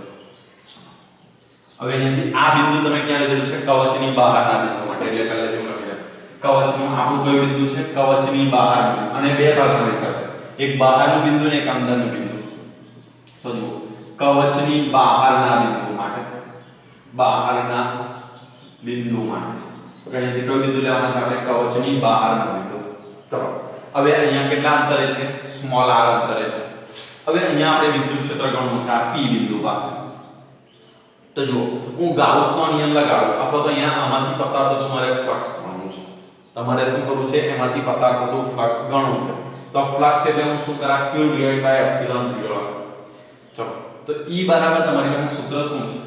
A: હવે અહીંયાથી આ બિંદુ તમે ક્યાં લીધેલું છે? કવચની બહારના બિંદુ માટે. એટલે પહેલેથી હું લખી દઉં. કવચનું આપણું કયું બિંદુ છે? કવચની બહારનું. અને બે ભાગમાં વહેંચાશે, એક બહારનું બિંદુ ને એક અંદરનું બિંદુ. તો જુઓ, કવચની બહારના બિંદુ માટે અહીંયાથી કયું બિંદુ લેવાના છે આપણે? કવચની બહારનું બિંદુ. તો હવે અહીંયા કેટલા અંતરે છે? સ્મોલ r અંતરે છે. હવે અહીંયા આપણે વિદ્યુત ક્ષેત્ર ગણવું છે આ p બિંદુ પાસે. તો જો હું ગાઉસનો નિયમ લગાડું અથવા તો અહીંયા આમાંથી પસાર થતું મારે ફ્લક્સ ગણવું છે. તમારે શું કરવું છે? એમાંથી પસાર થતું ફ્લક્સ ગણવું છે. તો ફ્લક્સ એટલે હું શું કરા? q / epsilon 0. ચલો, તો E બરાબર તમારી પાસે સૂત્ર શું છે?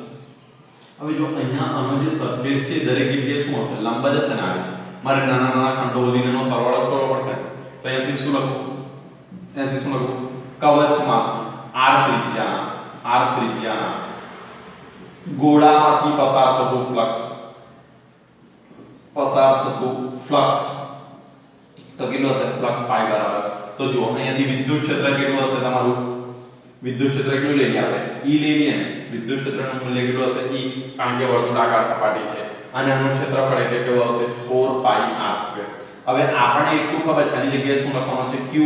A: હવે જો અહીંયા આનો જે સરફેસ છે દરેક જગ્યાએ શું હશે? લંબ જ હશે ને. આ રીતે મારે નાના નાના ખંડો વધીને એનો સરવાળો કરવો પડશે. તો અહીંયાથી શું લખું? કવચમાંથી r ત્રિજ્યાના ગોળામાંથી પસાર થતું ફ્લક્સ તો કેટલું હશે? ફ્લક્સ phi બરાબર. તો જો અહીંયાથી વિદ્યુત ક્ષેત્ર કેટલું હશે તમારું? વિદ્યુત ક્ષેત્ર કેટલું લઈ લઈએ આપણે? E લઈ લઈએ ને. વિદ્યુત ક્ષેત્રનું મૂલ્ય કેટલું હશે? E, કારણ કે વર્તુળાકાર સપાટી છે અને આનું ક્ષેત્રફળ એટલે કેવું આવશે? 4πr². હવે આપણને એટલું ખબર છે આની જગ્યાએ શું લખવાનું છે? q /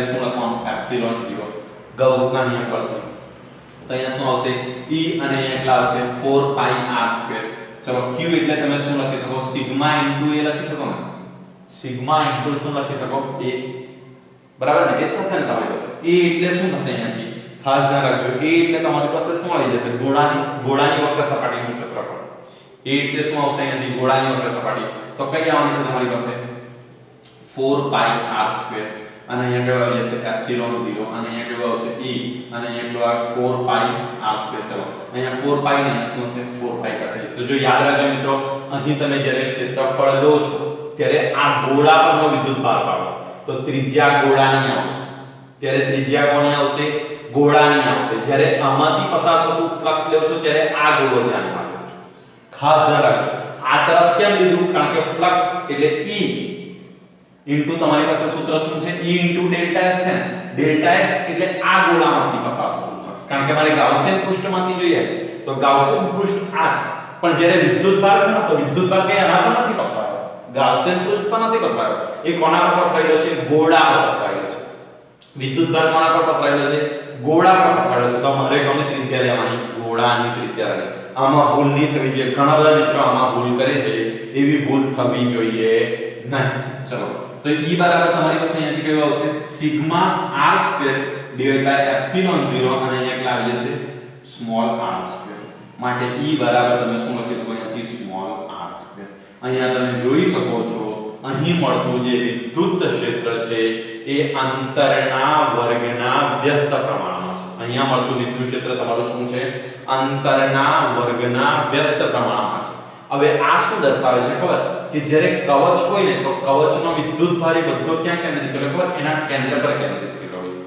A: શું લખવાનું? એપ્સિલોન 0. ગાઉસના નિયમ પરથી. તો અહીંયા શું આવશે? E અને અહીંયા કેટલા આવશે? 4πr². ચલો, q એટલે તમે શું લખી શકો? સિગ્મા ઇન્ટુ a લખી શકો ને. સિગ્મા ઇન્ટુ શું લખી શકો? a. બરાબર ને? એ થશે ને તમારી પાસે. a એટલે શું થશે અહીંયાથી? ખાસ ધ્યાન રાખજો. a એટલે તમારી પાસે શું આવી જશે? ગોળાની વક્ર સપાટીનું ક્ષેત્રફળ. a એટલે શું આવશે અહીંયાથી? ગોળાની વક્ર સપાટી. તો કઈ આવવાની છે તમારી પાસે? 4πr² અને અહીંયા કેવું આવી જશે? એપ્સિલોન 0 અને અહીંયા કેવું આવશે? e અને અહીંયા કેવું આવે? 4πr². ચલો, અહીંયા 4π ને શું છે? 4π કટાઈ. તો જો યાદ રાખજો મિત્રો, અહીં તમે જ્યારે ક્ષેત્રફળ લો છો ત્યારે આ ગોળા પરનો વિદ્યુતભાર પાડો તો ત્રિજ્યા ગોળાની આવશે. ત્યારે ત્રિજ્યા કોની આવશે? ગોળાની આવશે. જ્યારે આમાંથી પસાર થતું ફ્લક્સ લેવો છો ત્યારે આ ગોળો ધ્યાનમાં લો છો. ખાસ ધ્યાન રાખજો. આ તરફ કેમ લીધું? કારણ કે ફ્લક્સ એટલે E ઇન્ટુ તમારી પાસે સૂત્ર શું છે? E ઇન્ટુ ડેલ્ટા S છે ને. ડેલ્ટા S એટલે આ ગોળામાંથી પસાર થતું ફ્લક્સ. કારણ કે મારે ગાઉસિયન પૃષ્ઠમાંથી જોઈએ તો ગાઉસિયન પૃષ્ઠ આ છે. પણ જ્યારે વિદ્યુતભાર છે તો વિદ્યુતભાર કઈ આના પર નથી પથરાયો. ગાઉસિયન પૃષ્ઠ પર નથી પથરાયો. એ કોના પર પથરાયેલો છે? ગોળા પર પથરાયેલો છે. વિદ્યુતભાર કોના પર પથરાયેલો છે? ગોળા પર પથરાયેલો છે, તો મારે કોની ત્રિજ્યા લેવાની? ગોળાની ત્રિજ્યા લેવાની. આમાં ભૂલ નહીં થવી જોઈએ. ઘણા બધા મિત્રો આમાં ભૂલ કરે છે, એવી ભૂલ થવી જોઈએ નહીં. ચલો, તો E બરાબર તમારી પાસે અહીંયાથી કયું આવશે? Sigma r² divide by epsilon 0 અને અહીંયા કેટલા આવી જશે? Small r². માટે E બરાબર તમે શું લખી શકો? અહીંયાથી સ્મોલ r². અહીંયા તમે જોઈ શકો છો, અહીં મળતું જે વિદ્યુત ક્ષેત્ર છે એ અંતરના વર્ગના વ્યસ્ત પ્રમાણમાં છે. અહીંયા મળતું વિદ્યુત ક્ષેત્ર તમારું શું છે? અંતરના વર્ગના વ્યસ્ત પ્રમાણમાં છે. હવે આ શું દર્શાવે છે ખબર? કે જ્યારે કવચ હોય ને, તો કવચનો વિદ્યુત ભાર એ બધો ક્યાં કેન્દ્રિત થયેલો ખબર? એના કેન્દ્ર પર કેન્દ્રિત થયેલો હોય છે.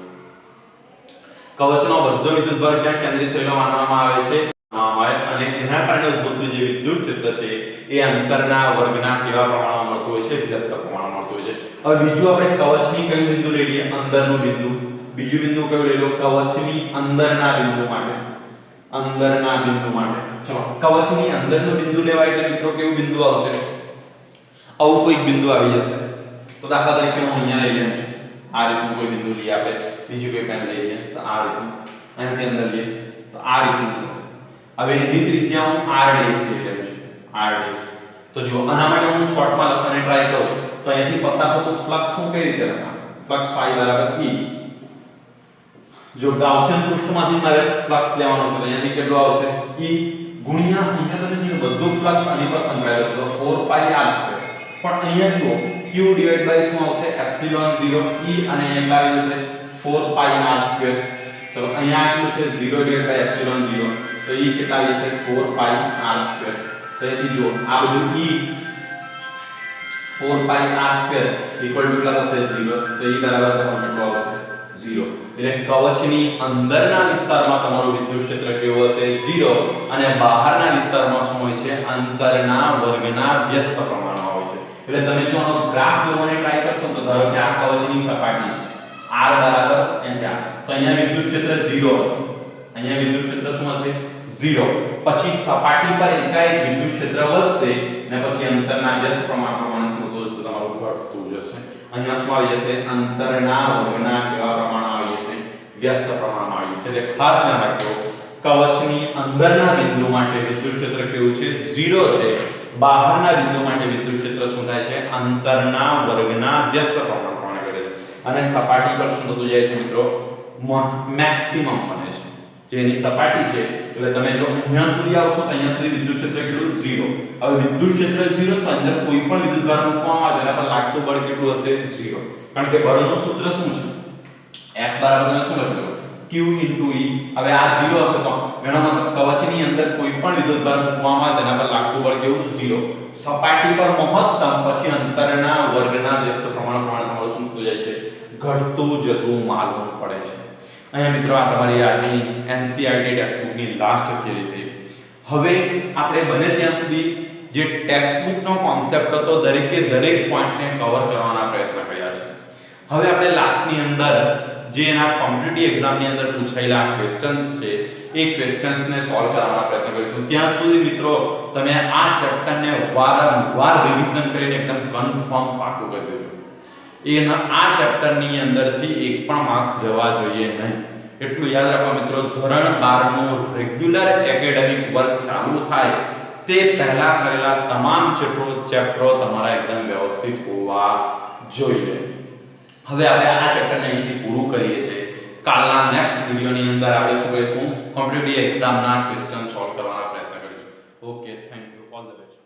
A: કવચનો બધો વિદ્યુત ભાર ક્યાં કેન્દ્રિત થયેલો માનવામાં આવે છે? અને એના કારણે ઉદ્ભવતું જે વિદ્યુત ક્ષેત્ર છે એ અંતરના વર્ગના કેવા પ્રમાણમાં મળતું હોય છે? વ્યસ્ત પ્રમાણમાં મળતું હોય છે. હવે બીજું આપણે કવચની કયું બિંદુ લઈ લઈએ? અંદરનું બિંદુ. બીજું બિંદુ કયું લઈ લો? કવચની અંદરના બિંદુ માટે. અંદરના બિંદુ માટે. ચલો, કવચની અંદરનું બિંદુ લેવાય એટલે મિત્રો કેવું બિંદુ આવશે? આવું કોઈ બિંદુ આવી જશે. તો દાખલા તરીકે હું અહીંયા લઈ લઉં છું. આ રીતનું કોઈ બિંદુ લઈએ આપણે. બીજું કોઈ પેન લઈ લઈએ તો આ રીતનું. અહીંયાથી અંદર લઈએ તો આ રીતનું થશે. હવે એની ત્રિજ્યા હું r' લઈ લઉં છું. r'. તો જો આના માટે હું શોર્ટમાં લખવાની ટ્રાય કરું તો અહીંયાથી પસાર થતું ફ્લક્સ હું કઈ રીતે લખાય? ફ્લક્સ phi બરાબર E. જો ગાઉસિયન પૃષ્ઠમાંથી મારે ફ્લક્સ લેવાનો છે તો અહીંયાથી કેટલો આવશે? E ગુણ્યા અહીંયા તમે જો બધું ફ્લક્સ આની પર સંકળાયેલો છે તો 4πr². પણ અહીંયા જુઓ q ડિવાઇડ બાય શું આવશે? એપ્સિલોન 0 E અને અહીંયા આવી જશે 4πr². ચલો, અહીંયા શું છે? 0 ડિવાઇડ બાય એપ્સિલોન 0 તો E કેટલા આવી જશે? 4πr². તો એથી જો આ બધું E 4πr² ઇક્વલ ટુ કેટલા થશે? 0. તો E બરાબર તમારો કેટલો આવશે? 0. એટલે કવચની અંદરના વિસ્તારમાં તમારું વિદ્યુત ક્ષેત્ર કેવું હશે? 0. અને બહારના વિસ્તારમાં શું હોય છે? અંતરના વર્ગના વ્યસ્ત પ્રમાણમાં હોય છે. એટલે તમે જો આનો ગ્રાફ દોરવાની ટ્રાય કરશો તો ધારો કે આ કવચની સપાટી છે, r બરાબર અહીંયા, તો અહીંયા વિદ્યુત ક્ષેત્ર 0 હશે. અહીંયા વિદ્યુત ક્ષેત્ર શું હશે? 0. પછી સપાટી પર એકાએક વિદ્યુત ક્ષેત્ર વધશે અને પછી અંતરના વ્યસ્ત પ્રમાણ પ્રમાણે શું થશે? તમારું ઘટતું જશે. અહીંયા શું આવી જશે? અંતરના વર્ગના કેવા પ્રમાણ આવી જશે? વ્યસ્ત પ્રમાણમાં આવી જશે. એટલે ખાસ ધ્યાન રાખજો, કવચની અંદરના બિંદુ માટે વિદ્યુત ક્ષેત્ર કેવું છે? 0 છે. બહારના બિંદુ માટે વિદ્યુત ક્ષેત્ર શું થાય છે? અંતરના વર્ગના વ્યસ્ત પ્રમાણ પ્રમાણે ઘટે છે. અને સપાટી પર શું થતું જાય છે મિત્રો? મેક્સિમમ બને છે. જેની સપાટી છે એટલે તમે જો અહીંયા સુધી આવશો તો અહીંયા સુધી વિદ્યુત ક્ષેત્ર કેટલું? 0. હવે વિદ્યુત ક્ષેત્ર 0 તો અંદર કોઈ પણ વિદ્યુત ભાર મૂકવામાં આવે તેના પર લાગતું બળ કેટલું હશે? 0. કારણ કે બળનું સૂત્ર શું છે? F બરાબર તમે શું લખો? Q * E. હવે આ 0 હશે તો એનો મતલબ કવચની અંદર કોઈ પણ વિદ્યુત ભાર મૂકવામાં આવે તેના પર લાગતું બળ કેવું? 0. સપાટી પર મહત્તમ પછી અંતરના વર્ગના વ્યસ્ત પ્રમાણ પ્રમાણે તમારું શું થતું જાય છે? ઘટતું જતું માલુમ પડે છે. અહીંયા મિત્રો આ તમારી આજની NCERT ટેક્સ્ટબુકની લાસ્ટ થિયરી થઈ. હવે આપણે બને ત્યાં સુધી જે ટેક્સ્ટબુકનો કોન્સેપ્ટ હતો દરેકે દરેક પોઈન્ટને કવર કરવાના પ્રયત્ન કર્યા છે. હવે આપણે લાસ્ટની અંદર જે એના કોમ્પિટિટિવ એક્ઝામની અંદર પૂછાયેલા ક્વેશ્ચન્સ છે એ ક્વેશ્ચન્સને સોલ્વ કરવાના પ્રયત્ન કરીશું. ત્યાં સુધી મિત્રો તમે આ ચેપ્ટરને વારંવાર રિવિઝન કરીને એકદમ કન્ફર્મ પાકું કરી દેજો. એના આ ચેપ્ટરની અંદરથી એક પણ માર્ક્સ જવા જોઈએ નહીં. એટલું યાદ રાખો મિત્રો, ધોરણ 12 નું રેગ્યુલર એકેડેમિક વર્ક ચાલુ થાય તે પહેલા કરેલા તમામ ચેપ્ટરો તમારા એકદમ વ્યવસ્થિત હોવા જોઈએ. હવે આપણે આ ચેપ્ટરને અહીંથી પૂરું કરીએ છીએ. કાલના નેક્સ્ટ વિડિયોની અંદર આપણે શું કરીશું? કોમ્પિટિટિવ એક્ઝામના ક્વેશ્ચન સોલ્વ કરવાના પ્રયત્ન કરીશું. Okay, thank you, all the best.